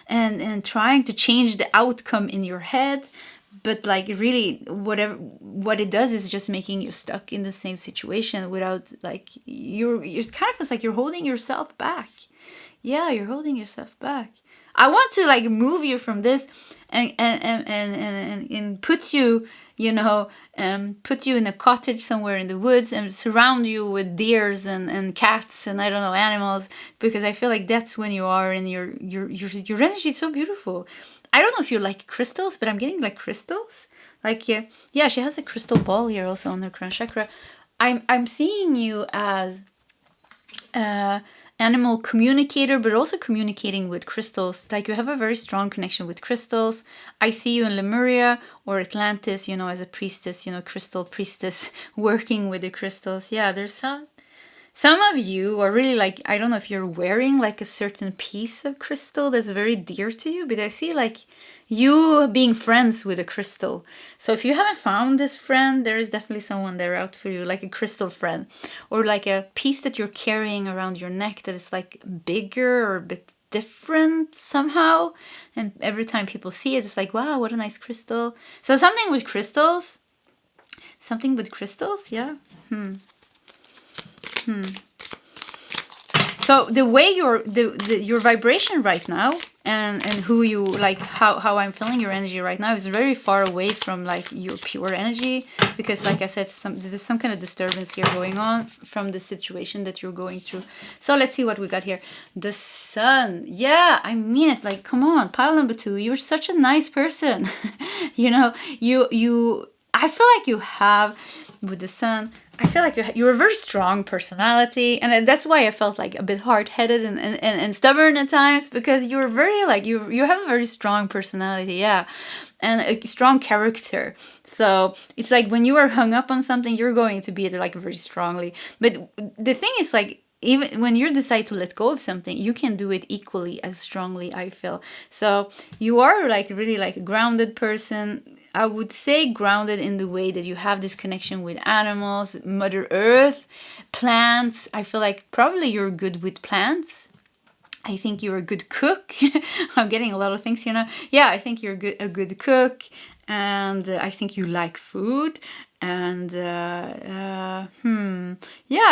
and trying to change the outcome in your head. But like really, what it does is just making you stuck in the same situation without like it kind of feels like you're holding yourself back. Yeah, you're holding yourself back. I want to like move you from this and put you, you know, put you in a cottage somewhere in the woods and surround you with deers and cats and I don't know, animals, because I feel like that's when you are in your energy is so beautiful. I don't know if you like crystals, but I'm getting like crystals. Like yeah, she has a crystal ball here also on her crown chakra. I'm seeing you as animal communicator, but also communicating with crystals. Like you have a very strong connection with crystals. I see you in Lemuria or Atlantis, you know, as a priestess, you know, crystal priestess working with the crystals. Yeah, there's some of you are really like, I don't know if you're wearing like a certain piece of crystal that's very dear to you, but I see like you being friends with a crystal. So if you haven't found this friend, there is definitely someone there out for you, like a crystal friend, or like a piece that you're carrying around your neck that is like bigger or a bit different somehow. And every time people see it, it's like, wow, what a nice crystal. So something with crystals, yeah. So the way your vibration right now and who you like, how I'm feeling your energy right now is very far away from like your pure energy, because like I said, there's some kind of disturbance here going on from the situation that you're going through. So let's see what we got here. The sun. Yeah, I mean it. Like, come on, pile number 2. You're such a nice person. You know, I feel like you have with the sun. I feel like you're a very strong personality, and that's why I felt like a bit hard-headed and stubborn at times, because you're very like you have a very strong personality, yeah, and a strong character. So it's like when you are hung up on something, you're going to be there like very strongly. But the thing is, like, even when you decide to let go of something, you can do it equally as strongly, I feel. So you are like really like a grounded person. I would say grounded in the way that you have this connection with animals, Mother Earth, plants. I feel like probably you're good with plants. I think you're a good cook. I'm getting a lot of things here now. Yeah, I think you're a good cook, and I think you like food. And yeah,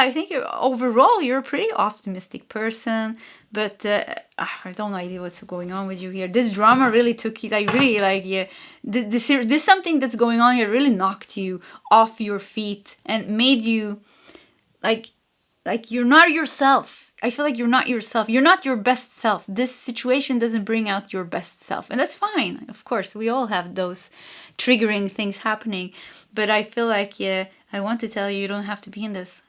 I think overall you're a pretty optimistic person, but I don't know idea what's going on with you here. This drama really took you, like, really, like, yeah, this something that's going on here really knocked you off your feet and made you like you're not yourself. I feel like you're not yourself. You're not your best self. This situation doesn't bring out your best self. And that's fine. Of course, we all have those triggering things happening. But I feel like, yeah, I want to tell you, you don't have to be in this.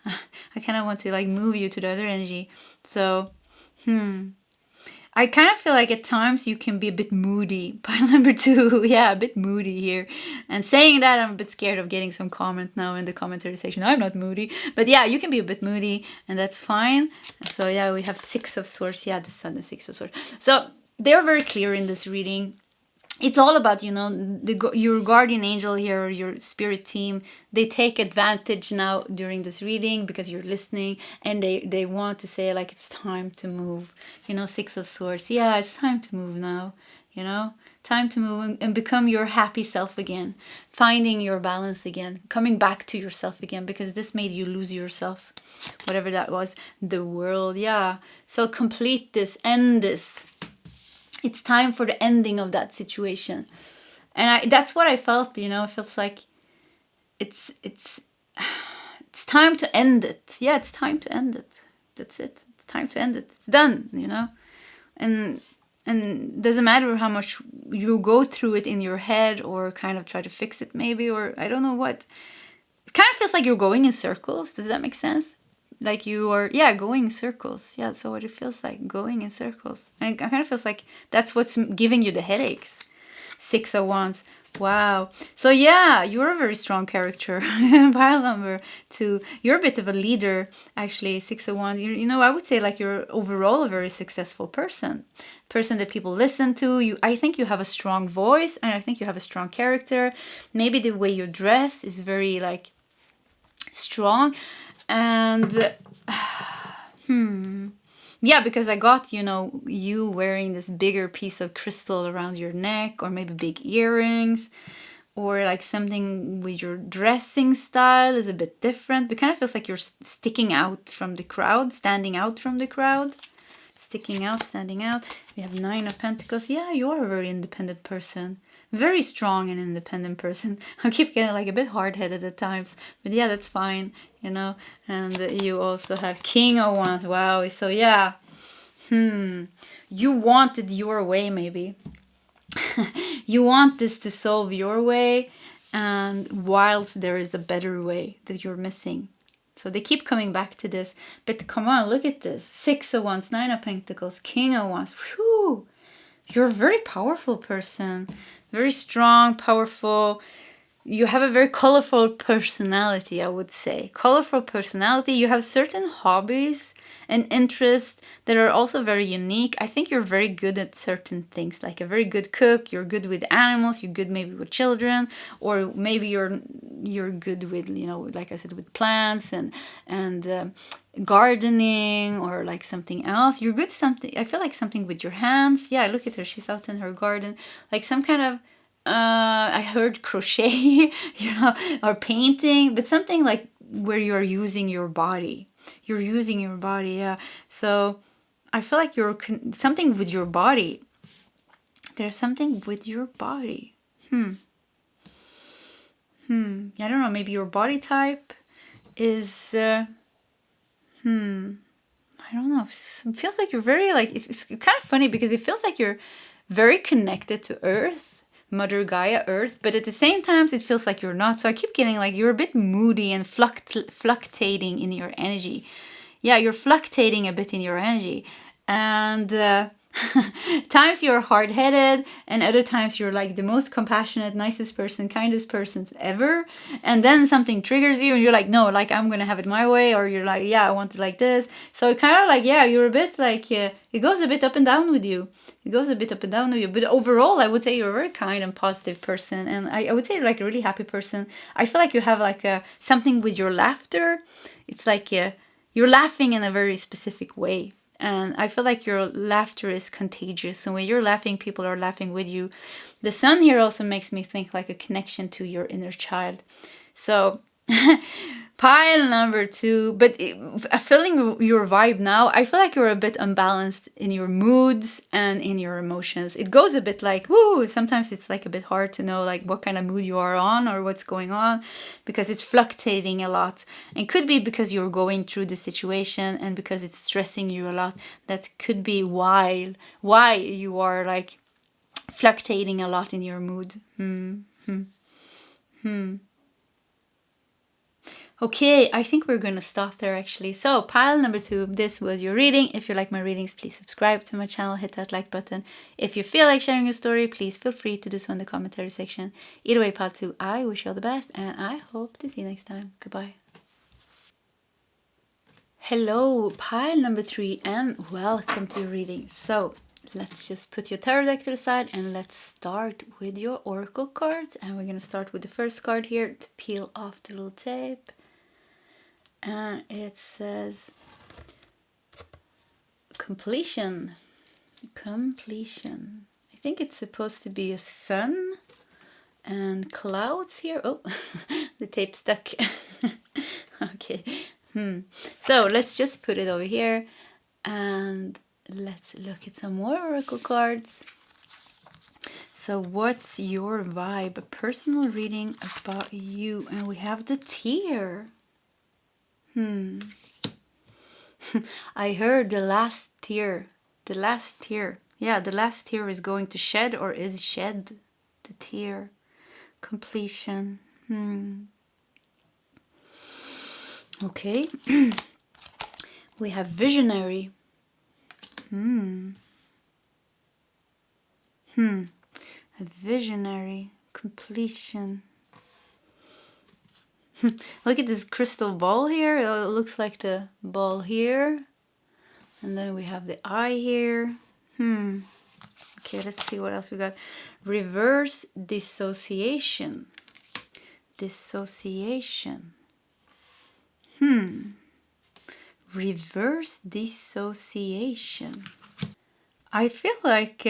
I kind of want to like move you to the other energy. So, I kind of feel like at times you can be a bit moody. Pile number 2, yeah, a bit moody here. And saying that, I'm a bit scared of getting some comment now in the commentary section. I'm not moody. But yeah, you can be a bit moody, and that's fine. So yeah, we have 6 of Swords. Yeah, the Sun is 6 of Swords. So they're very clear in this reading. It's all about, you know, your guardian angel here, or your spirit team. They take advantage now during this reading because you're listening, and they want to say like it's time to move. You know, 6 of Swords. Yeah, it's time to move now. You know, time to move and become your happy self again, finding your balance again, coming back to yourself again, because this made you lose yourself, whatever that was. The world, yeah. So complete this, end this. It's time for the ending of that situation. And that's what I felt, you know. It feels like it's time to end it. Yeah, it's time to end it. That's it. It's time to end it. It's done, you know. And doesn't matter how much you go through it in your head or kind of try to fix it maybe, or I don't know what. It kind of feels like you're going in circles. Does that make sense? Like you are, yeah, going in circles. Yeah, so what it feels like, going in circles. And it kind of feels like that's what's giving you the headaches. Six of Wands. Wow. So yeah, you're a very strong character. Pile number 2. You're a bit of a leader, actually. Six of Wands. You know, I would say like you're overall a very successful person. Person that people listen to. I think you have a strong voice, and I think you have a strong character. Maybe the way you dress is very like strong. And yeah, because I got, you know, you wearing this bigger piece of crystal around your neck, or maybe big earrings, or like something with your dressing style is a bit different. It kind of feels like you're sticking out from the crowd, standing out from the crowd. Sticking out, standing out. We have 9 of Pentacles. Yeah, you're a very independent person. Very strong and independent person. I keep getting like a bit hard-headed at times. But yeah, that's fine, you know. And you also have King of Wands. Wow. So yeah. You want it your way, maybe. You want this to solve your way. And whilst there is a better way that you're missing. So they keep coming back to this. But come on, look at this. 6 of Wands, 9 of Pentacles, King of Wands. Whew. You're a very powerful person. Very strong, powerful. You have a very colorful personality, I would say. Colorful personality. You have certain hobbies and interests that are also very unique. I think you're very good at certain things, like a very good cook. You're good with animals. You're good maybe with children, or maybe you're good with, you know, like I said, with plants and gardening, or like something else. You're good something. I feel like something with your hands. Yeah, look at her. She's out in her garden, like some kind of. I heard crochet, you know, or painting, but something like where you're using your body. You're using your body, yeah. So I feel like you're something with your body. There's something with your body. I don't know. Maybe your body type is. I don't know. It feels like you're very like. It's kind of funny because it feels like you're very connected to Earth. Mother Gaia, Earth, but at the same time it feels like you're not. So I keep getting like you're a bit moody and fluctuating in your energy. Yeah, you're fluctuating a bit in your energy, and times you're hard-headed, and other times you're like the most compassionate, nicest person, kindest person ever, and then something triggers you and you're like, no, like I'm gonna have it my way, or you're like, yeah, I want it like this. So it kind of like, yeah, you're a bit like, it goes a bit up and down with you. It goes a bit up and down with you. But overall, I would say you're a very kind and positive person. And I would say you're like a really happy person. I feel like you have like something with your laughter. It's like you're laughing in a very specific way. And I feel like your laughter is contagious. And when you're laughing, people are laughing with you. The sun here also makes me think like a connection to your inner child. So pile number 2, but feeling your vibe now, I feel like you're a bit unbalanced in your moods and in your emotions. It goes a bit like, woo, sometimes it's like a bit hard to know like what kind of mood you are on or what's going on, because it's fluctuating a lot. And could be because you're going through the situation and because it's stressing you a lot. That could be why you are like fluctuating a lot in your mood. Okay, I think we're going to stop there actually. So pile number 2, this was your reading. If you like my readings, please subscribe to my channel, hit that like button. If you feel like sharing your story, please feel free to do so in the commentary section. Either way, pile 2, I wish you all the best, and I hope to see you next time. Goodbye. Hello, pile number 3, and welcome to your reading. So let's just put your tarot deck to the side and let's start with your oracle cards. And we're going to start with the first card here to peel off the little tape. And it says completion. Completion. I think it's supposed to be a sun and clouds here. Oh, the tape stuck. Okay. So let's just put it over here and let's look at some more oracle cards. So what's your vibe? A personal reading about you. And we have the tear. I heard the last tear. The last tear. Yeah, the last tear is going to shed or is shed. The tear. Completion. Okay. We have visionary. a visionary, completion. Look at this crystal ball here. It looks like the ball here. And then we have the eye here. Okay, let's see what else we got. Reverse dissociation. Dissociation. Reverse dissociation. I feel like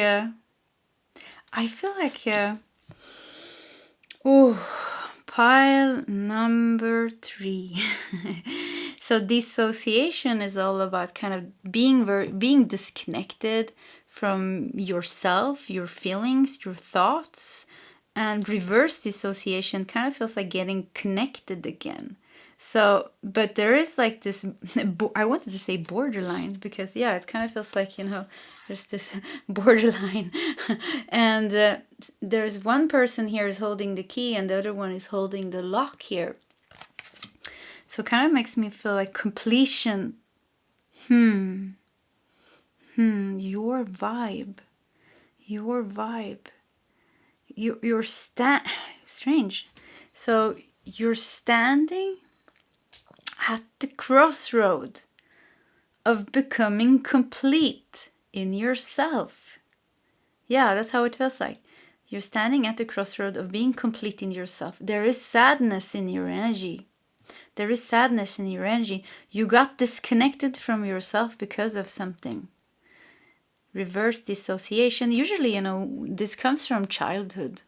pile number 3. So dissociation is all about kind of being disconnected from yourself, your feelings, your thoughts. And reverse dissociation kind of feels like getting connected again. So, but there is like this, I wanted to say borderline, because yeah, it kind of feels like, you know, there's this borderline. And there's one person here is holding the key and the other one is holding the lock here. So it kind of makes me feel like completion. Your vibe. You're strange. So you're standing at the crossroad of becoming complete in yourself. Yeah, that's how it feels like. You're standing at the crossroad of being complete in yourself. There is sadness in your energy. There is sadness in your energy. You got disconnected from yourself because of something. Reverse dissociation. Usually, you know, this comes from childhood.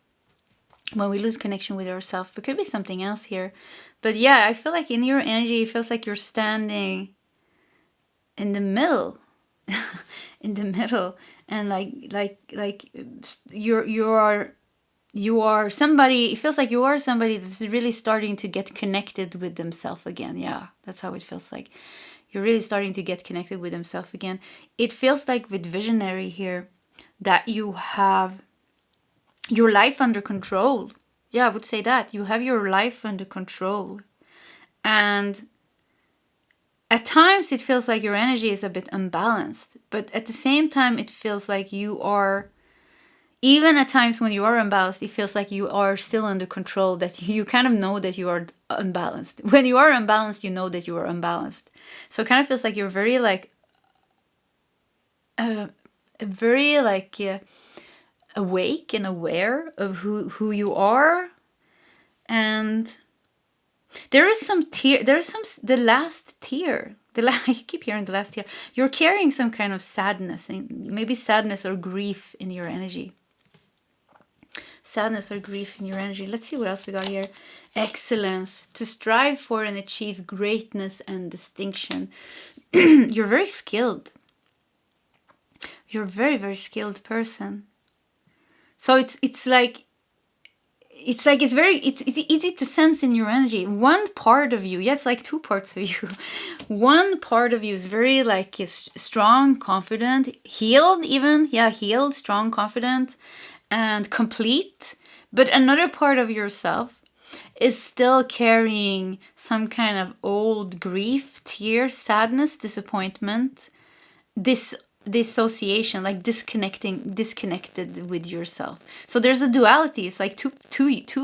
When we lose connection with ourselves, it could be something else here. But yeah, I feel like in your energy, it feels like you're standing in the middle. In the middle. And like you are somebody, it feels like you are somebody that's really starting to get connected with themselves again. Yeah, that's how it feels like. You're really starting to get connected with themselves again. It feels like with visionary here that you have your life under control. Yeah, I would say that. You have your life under control. And at times it feels like your energy is a bit unbalanced. But at the same time, it feels like you are, even at times when you are unbalanced, it feels like you are still under control, that you kind of know that you are unbalanced. When you are unbalanced, you know that you are unbalanced. So it kind of feels like you're very like, awake and aware of who you are. And there is some tear, the last tear. I keep hearing the last tear. You're carrying some kind of sadness, maybe sadness or grief in your energy. Sadness or grief in your energy. Let's see what else we got here. Excellence. To strive for and achieve greatness and distinction. You're very skilled. You're a very, very skilled person. So it's easy to sense in your energy. One part of you, it's like two parts of you. One part of you is very like strong, confident, healed even. Yeah, healed, strong, confident, and complete. But another part of yourself is still carrying some kind of old grief, tear, sadness, disappointment, dissociation, like disconnected with yourself. So there's a duality. It's like two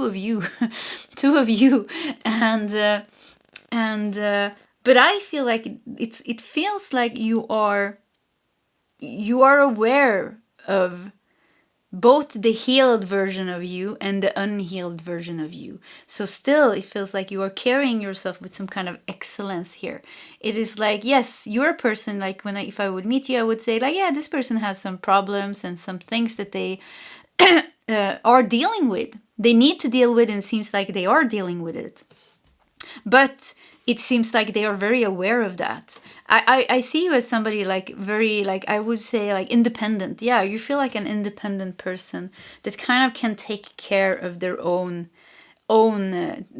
of you, two of you, and but I feel like it feels like you are aware of both the healed version of you and the unhealed version of you. So still, it feels like you are carrying yourself with some kind of excellence here. It is like, yes, you're a person, like if I would meet you, I would say like, yeah, this person has some problems and some things that they are dealing with. They need to deal with, and it seems like they are dealing with it. But it seems like they are very aware of that. I see you as somebody like very, like, I would say like independent. Yeah, you feel like an independent person that kind of can take care of their own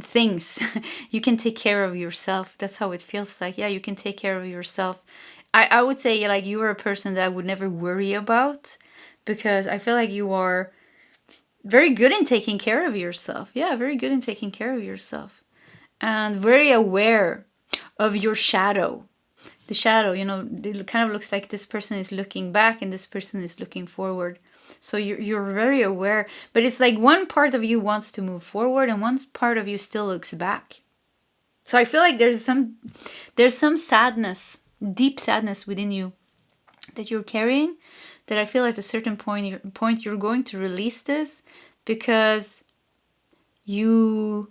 things. You can take care of yourself. That's how it feels like. Yeah, you can take care of yourself. I would say like you are a person that I would never worry about, because I feel like you are very good in taking care of yourself. Yeah, very good in taking care of yourself. And very aware of your shadow. The shadow, it kind of looks like this person is looking back and this person is looking forward. So you're very aware, but it's like one part of you wants to move forward and one part of you still looks back. So I feel like there's some sadness, deep sadness within you that you're carrying, that I feel at a certain point you're going to release this, because you're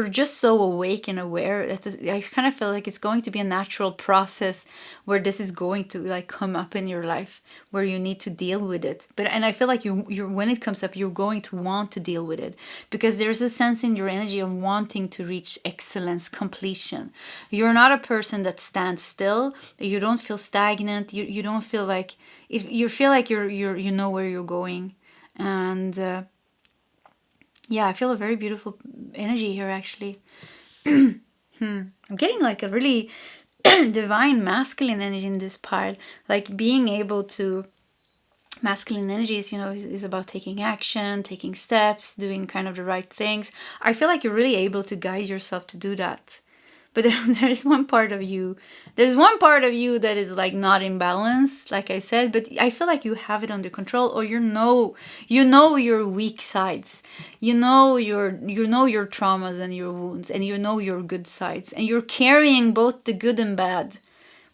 just so awake and aware that I kind of feel like it's going to be a natural process where this is going to like come up in your life, where you need to deal with it. And I feel like you're when it comes up, you're going to want to deal with it, because there's a sense in your energy of wanting to reach excellence, completion. You're not a person that stands still. You don't feel stagnant. You don't feel like, if you feel like you know where you're going. And yeah, I feel a very beautiful energy here, actually. I'm getting like a really divine masculine energy in this pile. Like being able to, masculine energy is, is about taking action, taking steps, doing kind of the right things. I feel like you're really able to guide yourself to do that. But there's one part of you that is like not in balance, like I said, but I feel like you have it under control, or you know your weak sides. You know your traumas and your wounds, and you know your good sides, and you're carrying both the good and bad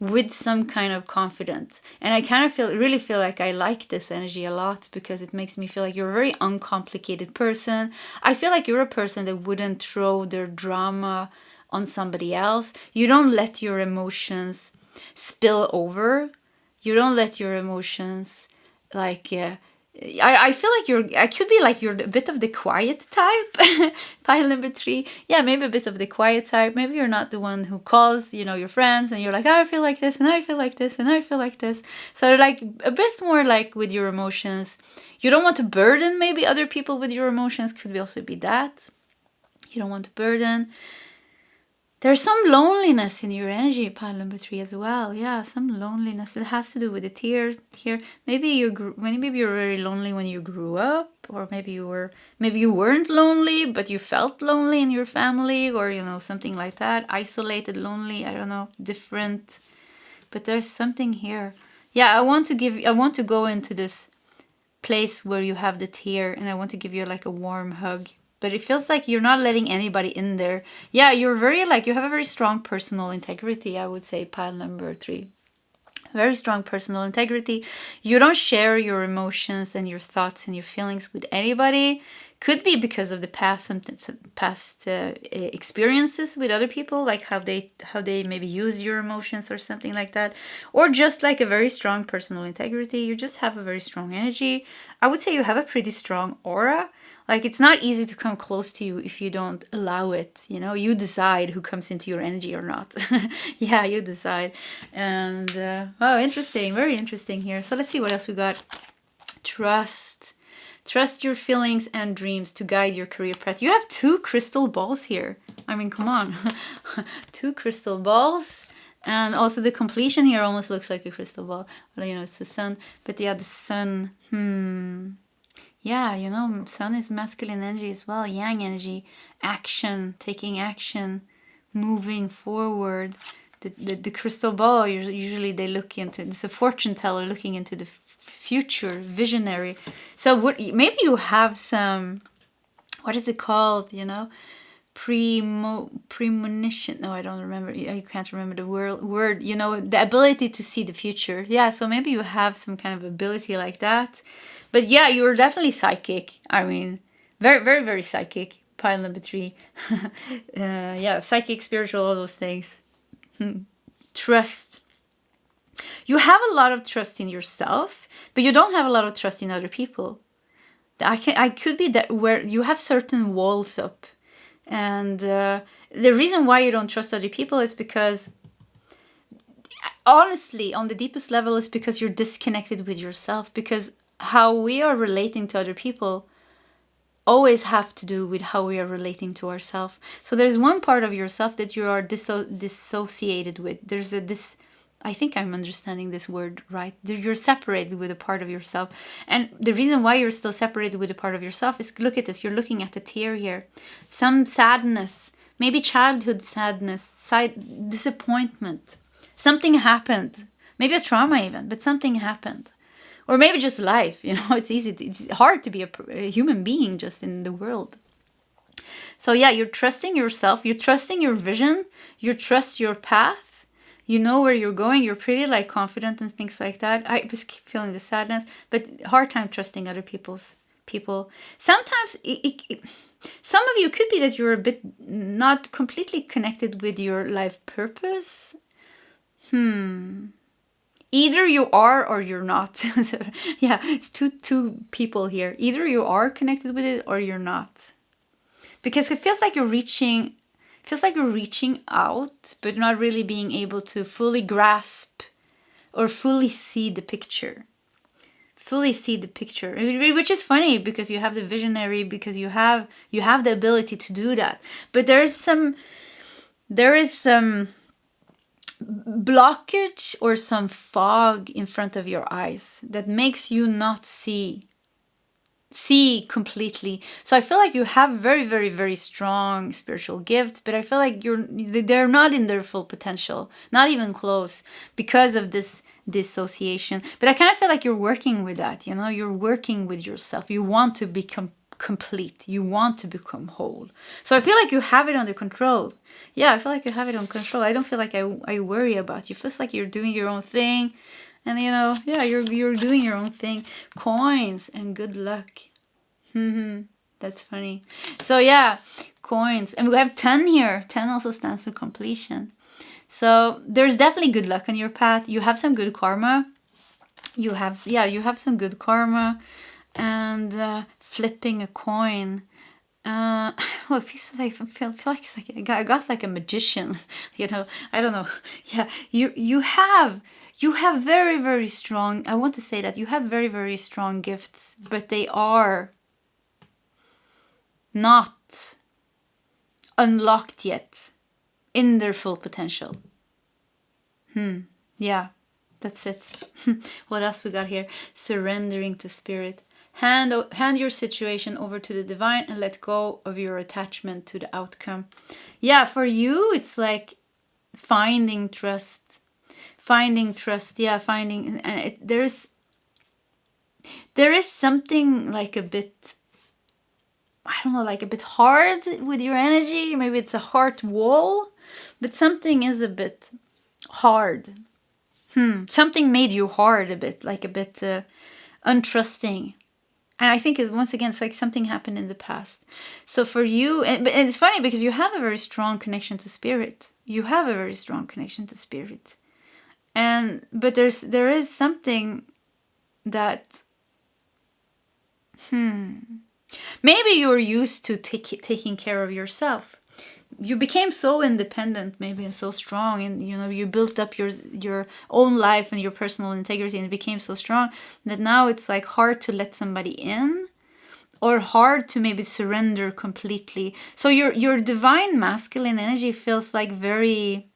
with some kind of confidence. And I kind of really feel like I like this energy a lot, because it makes me feel like you're a very uncomplicated person. I feel like you're a person that wouldn't throw their drama on somebody else. You don't let your emotions spill over. You don't let your emotions like I feel like I could be like you're a bit of the quiet type. Pile number 3. Yeah, maybe a bit of the quiet type. Maybe you're not the one who calls, your friends, and you're like, I feel like this, and I feel like this, and I feel like this. So like a bit more like with your emotions. You don't want to burden maybe other people with your emotions. Could also be that. You don't want to burden. There's some loneliness in your energy, pile number 3 as well. Yeah, some loneliness. It has to do with the tears here. Maybe you were very lonely when you grew up, or maybe you weren't lonely, but you felt lonely in your family, or something like that. Isolated, lonely. I don't know, different. But there's something here. Yeah, I want to go into this place where you have the tear, and I want to give you like a warm hug. But it feels like you're not letting anybody in there. Yeah, you're very you have a very strong personal integrity, I would say, pile number 3. Very strong personal integrity. You don't share your emotions and your thoughts and your feelings with anybody. Could be because of the past experiences with other people, like how they maybe use your emotions or something like that, or just like a very strong personal integrity. You just have a very strong energy. I would say you have a pretty strong aura. Like, it's not easy to come close to you if you don't allow it. You decide who comes into your energy or not. Yeah, you decide. And oh, interesting, very interesting here. So let's see what else we got. Trust your feelings and dreams to guide your career path. You have 2 crystal balls here. I mean, come on. 2 crystal balls. And also the completion here almost looks like a crystal ball. Well, it's the sun. But yeah, the sun. Yeah, sun is masculine energy as well. Yang energy. Action. Taking action. Moving forward. The crystal ball, usually they look into, it's a fortune teller looking into the future, visionary. So maybe you have some, what is it called, premonition. No, I don't remember. I can't remember the word, the ability to see the future. Yeah, so maybe you have some kind of ability like that. But yeah, you're definitely psychic. I mean, very, very, very psychic. Pile number 3. Yeah, psychic, spiritual, all those things. Trust. You have a lot of trust in yourself, but you don't have a lot of trust in other people. I could be that where you have certain walls up, and the reason why you don't trust other people is because, honestly, on the deepest level, is because you're disconnected with yourself. Because how we are relating to other people always have to do with how we are relating to ourselves. So there's one part of yourself that you are dissociated with. There's I think I'm understanding this word right. You're separated with a part of yourself. And the reason why you're still separated with a part of yourself is, look at this, you're looking at the tear here. Some sadness, maybe childhood sadness, disappointment. Something happened. maybe a trauma even, but something happened. Or maybe just life, you know, it's hard to be a human being just in the world. So yeah, you're trusting yourself, you're trusting your vision, you trust your path, you know where you're going, you're pretty like confident and things like that. I just keep feeling the sadness, but hard time trusting other people. Sometimes some of you could be that you're a bit not completely connected with your life purpose. Either you are or you're not. So, yeah, it's two people here. Either you are connected with it or you're not. Because it feels like you're reaching out, but not really being able to fully grasp or fully see the picture. Which is funny because you have the visionary, because you have the ability to do that. But there is some blockage or some fog in front of your eyes that makes you not see completely. So I feel like you have very, very, very strong spiritual gifts, but I feel like they're not in their full potential, not even close, because of this dissociation. But I kind of feel like you're working with that, you know, you're working with yourself. You want to become complete, you want to become whole. So I feel like you have it under control. Yeah, I feel like you have it under control. I don't feel like I worry about you. It feels like you're doing your own thing. And you know, yeah, you're doing your own thing. Coins and good luck. That's funny. So yeah, coins. And we have 10 here. 10 also stands for completion. So there's definitely good luck on your path. You have some good karma. You have some good karma. And flipping a coin. I feel like it's like I got like a magician, you know. I don't know. Yeah, you have very, very strong. I want to say that you have very, very strong gifts, but they are not unlocked yet in their full potential. Yeah, that's it. What else we got here? Surrendering to spirit. Hand your situation over to the divine and let go of your attachment to the outcome. Yeah, for you, it's like finding trust. Yeah, and there is something like a bit, I don't know, like a bit hard with your energy. Maybe it's a heart wall, but something is a bit hard. Something made you hard a bit, like a bit untrusting. And I think once again, it's like something happened in the past. So for you, and it's funny because you have a very strong connection to spirit. But there is something that, maybe you're used to taking care of yourself. You became so independent, maybe, and so strong, and you know, you built up your own life and your personal integrity, and it became so strong that now it's like hard to let somebody in, or hard to maybe surrender completely. So your divine masculine energy feels like very,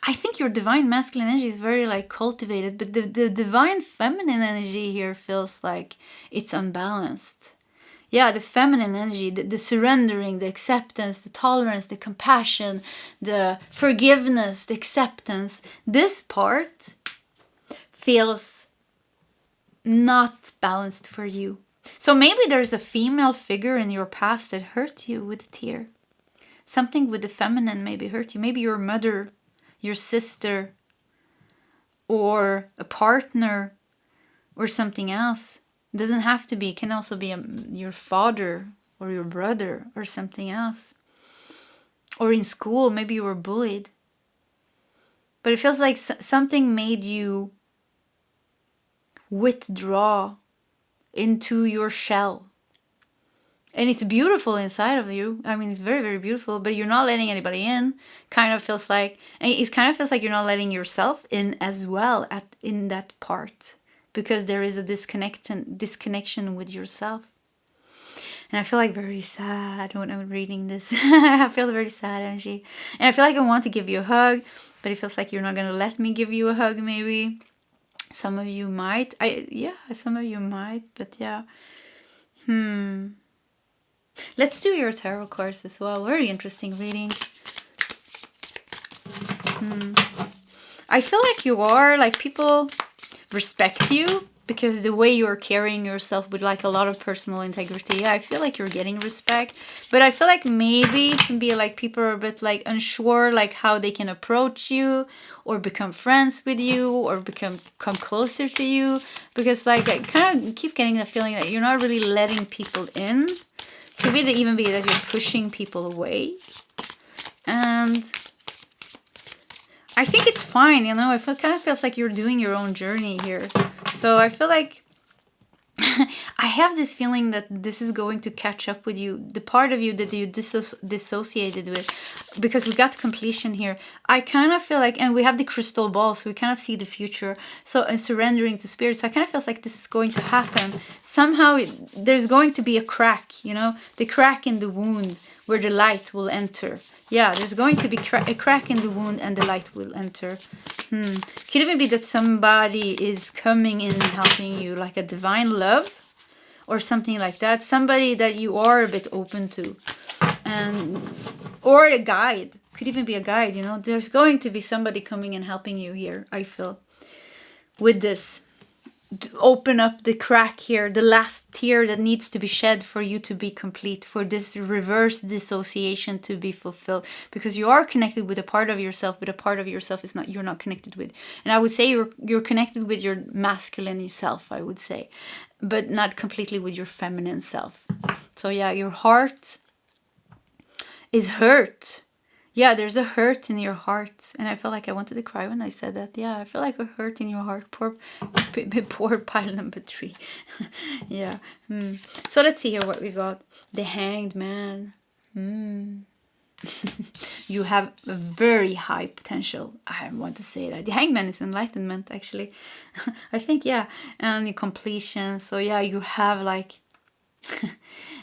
I think your divine masculine energy is very like cultivated, but the divine feminine energy here feels like it's unbalanced. Yeah, the feminine energy, the surrendering, the acceptance, the tolerance, the compassion, the forgiveness, the acceptance. This part feels not balanced for you. So maybe there's a female figure in your past that hurt you with a tear. Something with the feminine maybe hurt you. Maybe your mother, your sister, or a partner, or something else. It doesn't have to be. It can also be your father or your brother or something else. Or in school, maybe you were bullied. But it feels like something made you withdraw into your shell. And it's beautiful inside of you. I mean, it's very, very beautiful, but you're not letting anybody in. It kind of feels like you're not letting yourself in as well in that part. Because there is a disconnection with yourself. And I feel like very sad when I'm reading this. I feel very sad energy. And I feel like I want to give you a hug, but it feels like you're not going to let me give you a hug maybe. Some of you might. Some of you might, but yeah. Let's do your tarot cards as well. Very interesting reading. I feel like you are, like, people respect you because the way you're carrying yourself with like a lot of personal integrity. Yeah, I feel like you're getting respect, but I feel like maybe it can be like people are a bit like unsure like how they can approach you or become friends with you or come closer to you, because like I kind of keep getting the feeling that you're not really letting people in. Could be even be that you're pushing people away. And I think it's fine, you know. Kind of feels like you're doing your own journey here. So I feel like I have this feeling that this is going to catch up with you, the part of you that you dissociated with, because we got completion here. I kind of feel like, and we have the crystal ball, so we kind of see the future. So, and surrendering to spirit. So I kind of feels like this is going to happen. Somehow there's going to be a crack, you know, the crack in the wound where the light will enter. Yeah, there's going to be a crack in the wound and the light will enter. Could even be that somebody is coming in and helping you, like a divine love or something like that. Somebody that you are a bit open to. Or a guide. Could even be a guide, you know. There's going to be somebody coming and helping you here, I feel. With this. To open up the crack here, the last tear that needs to be shed for you to be complete, for this reverse dissociation to be fulfilled, because you are connected with a part of yourself, but a part of yourself is not, you're not connected with. And I would say you're connected with your masculine self, I would say, but not completely with your feminine self. So yeah, your heart is hurt. Yeah, there's a hurt in your heart. And I felt like I wanted to cry when I said that. Yeah, I feel like a hurt in your heart. Poor pile number 3. Yeah. So let's see here what we got. The Hanged Man. You have a very high potential. I want to say that. The Hanged Man is enlightenment, actually. I think, yeah. And the completion. So yeah, you have like...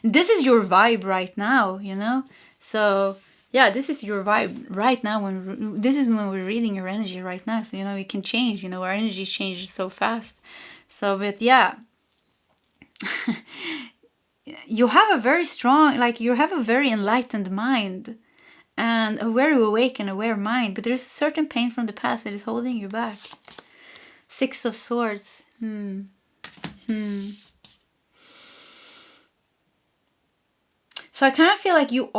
this is your vibe right now, you know? So... yeah, this is your vibe right now. This is when we're reading your energy right now. So, you know, it can change. You know, our energy changes so fast. So, but yeah. You have a very strong, like, you have a very enlightened mind. And a very awake and aware mind. But there's a certain pain from the past that is holding you back. 6 of Swords. So I kind of feel like you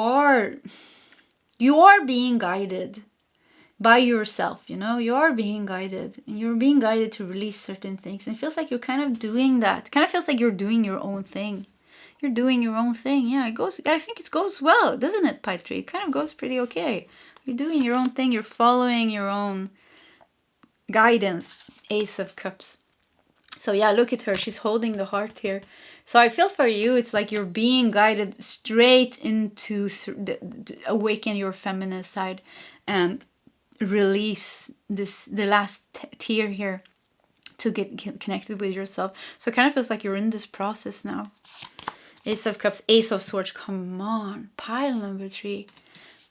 are being guided by yourself, you know. You are being guided, and you're being guided to release certain things. And it feels like you're kind of doing that. It kind of feels like you're doing your own thing. You're doing your own thing. Yeah, it goes. I think it goes well, doesn't it, Pie Tree? It kind of goes pretty okay. You're doing your own thing. You're following your own guidance. Ace of Cups. So yeah, look at her. She's holding the heart here. So I feel for you, it's like you're being guided straight into awaken your feminine side and release the last tear here to get connected with yourself. So it kind of feels like you're in this process now. Ace of Cups, Ace of Swords. Come on, pile number 3.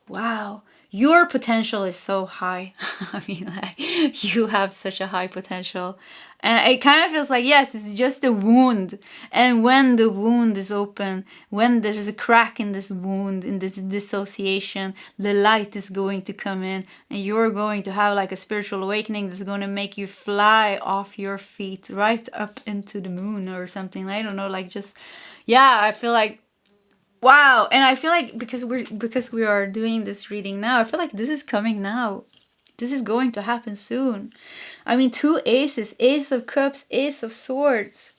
Wow. Your potential is so high. I mean, like, you have such a high potential. And it kind of feels like, yes, it's just a wound. And when the wound is open, when there's a crack in this wound, in this dissociation, the light is going to come in. And you're going to have like a spiritual awakening that's going to make you fly off your feet right up into the moon or something. I don't know, like just, yeah, I feel like, wow. And I feel like because we are doing this reading now, I feel like this is coming now. This is going to happen soon. I mean, 2 aces, Ace of Cups, Ace of Swords.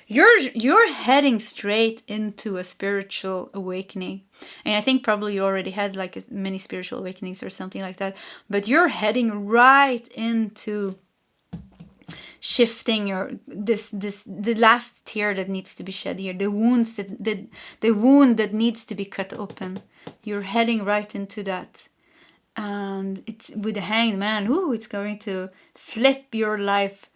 You're heading straight into a spiritual awakening. And I think probably you already had like many spiritual awakenings or something like that. But you're heading right into shifting the last tear that needs to be shed here, the wounds the wound that needs to be cut open. You're heading right into that, and it's with the Hanged Man. Ooh, it's going to flip your life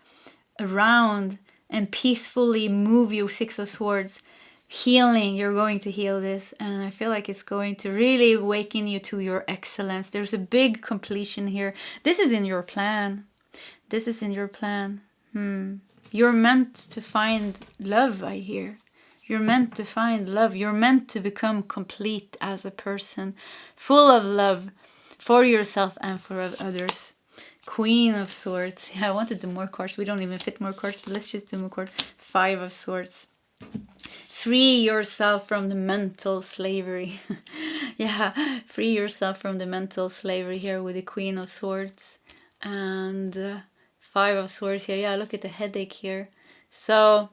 around and peacefully move you. 6 of Swords, healing. You're going to heal this, and I feel like it's going to really awaken you to your excellence. There's a big completion here. This is in your plan. This is in your plan. You're meant to find love, I hear. You're meant to find love. You're meant to become complete as a person, full of love for yourself and for others. Queen of Swords. Yeah, I wanted to do more cards. We don't even fit more cards, but let's just do more cards. 5 of Swords. Free yourself from the mental slavery. Yeah, free yourself from the mental slavery here with the Queen of Swords. And 5 of Swords here. Yeah, look at the headache here. So,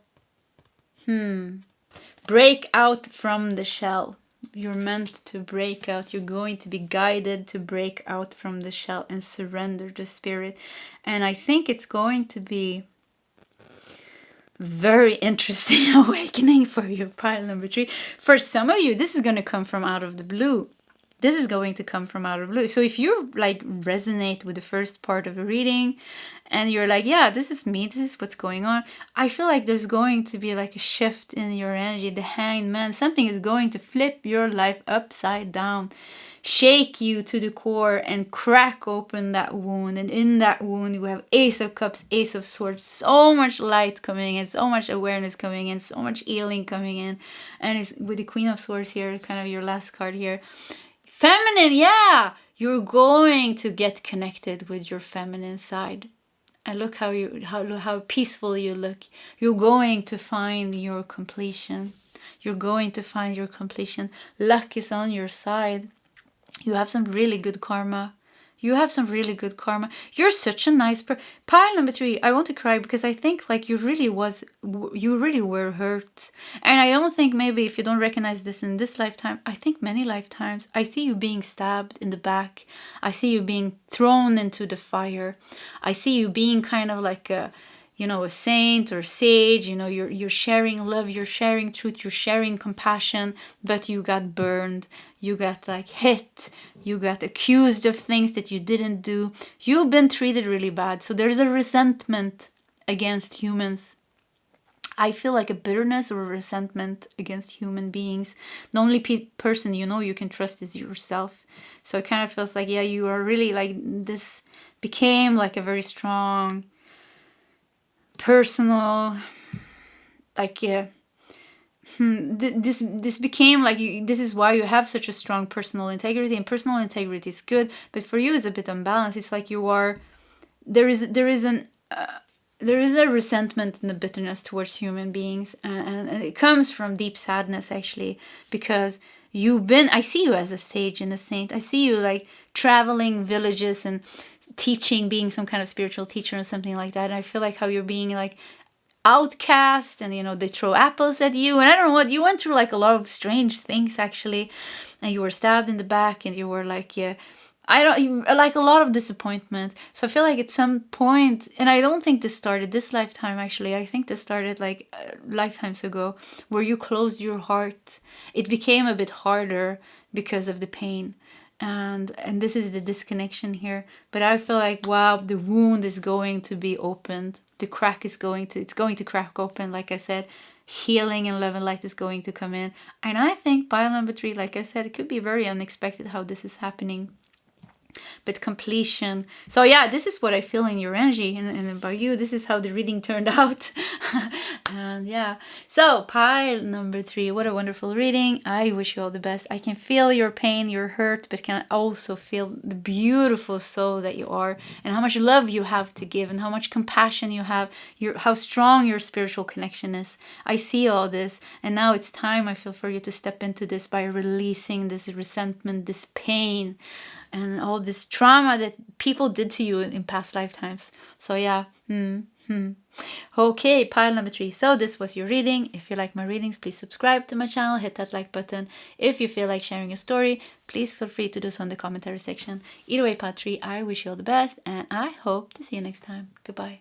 break out from the shell. You're meant to break out. You're going to be guided to break out from the shell and surrender to spirit. And I think it's going to be very interesting awakening for you, pile number 3. For some of you, this is going to come from out of the blue. This is going to come from out of blue. So if you like resonate with the first part of the reading and you're like, yeah, this is me, this is what's going on, I feel like there's going to be like a shift in your energy. The Hanged Man, something is going to flip your life upside down, shake you to the core and crack open that wound. And in that wound, you have Ace of Cups, Ace of Swords, so much light coming in, so much awareness coming in, so much healing coming in. And it's with the Queen of Swords here, kind of your last card here. Feminine, yeah, you're going to get connected with your feminine side. And look how peaceful you look. You're going to find your completion. You're going to find your completion. Luck is on your side. You have some really good karma. You have some really good karma. You're such a nice person. Pile number 3, I want to cry because I think like you really were hurt. And I don't think maybe if you don't recognize this in this lifetime, I think many lifetimes, I see you being stabbed in the back. I see you being thrown into the fire. I see you being kind of like a saint or sage. You're sharing love, you're sharing truth, you're sharing compassion, but you got burned, you got like hit, you got accused of things that you didn't do. You've been treated really bad. So there's a resentment against humans. I feel like a bitterness or a resentment against human beings. The only person you can trust is yourself. So it kind of feels like, yeah, you are really like, this became like a very strong personal, like, yeah, this became like this is why you have such a strong personal integrity. And personal integrity is good, but for you it's a bit unbalanced. It's like there is a resentment and a bitterness towards human beings, and it comes from deep sadness actually, because I see you as a sage and a saint. I see you like traveling villages and teaching, being some kind of spiritual teacher or something like that. And I feel like how you're being like outcast, and they throw apples at you, and I don't know what, you went through like a lot of strange things actually, and you were stabbed in the back, and you were like, yeah, like a lot of disappointment. So I feel like at some point, and I don't think this started this lifetime actually, I think this started like lifetimes ago, where you closed your heart. It became a bit harder because of the pain. And this is the disconnection here. But I feel like, wow, the wound is going to be opened. The crack is going to crack open, like I said. Healing and love and light is going to come in. And I think pile number 3, like I said, it could be very unexpected how this is happening. But completion. So yeah, this is what I feel in your energy, and about you. This is how the reading turned out. And yeah, so pile number 3, what a wonderful reading. I wish you all the best. I can feel your pain, your hurt, but can also feel the beautiful soul that you are, and how much love you have to give, and how much compassion you have, how strong your spiritual connection is. I see all this, and now it's time, I feel, for you to step into this by releasing this resentment, this pain, and all this trauma that people did to you in past lifetimes. So yeah. Okay, pile number 3. So this was your reading. If you like my readings, please subscribe to my channel, hit that like button. If you feel like sharing a story, please feel free to do so in the commentary section. Either way, pile 3, I wish you all the best, and I hope to see you next time. Goodbye.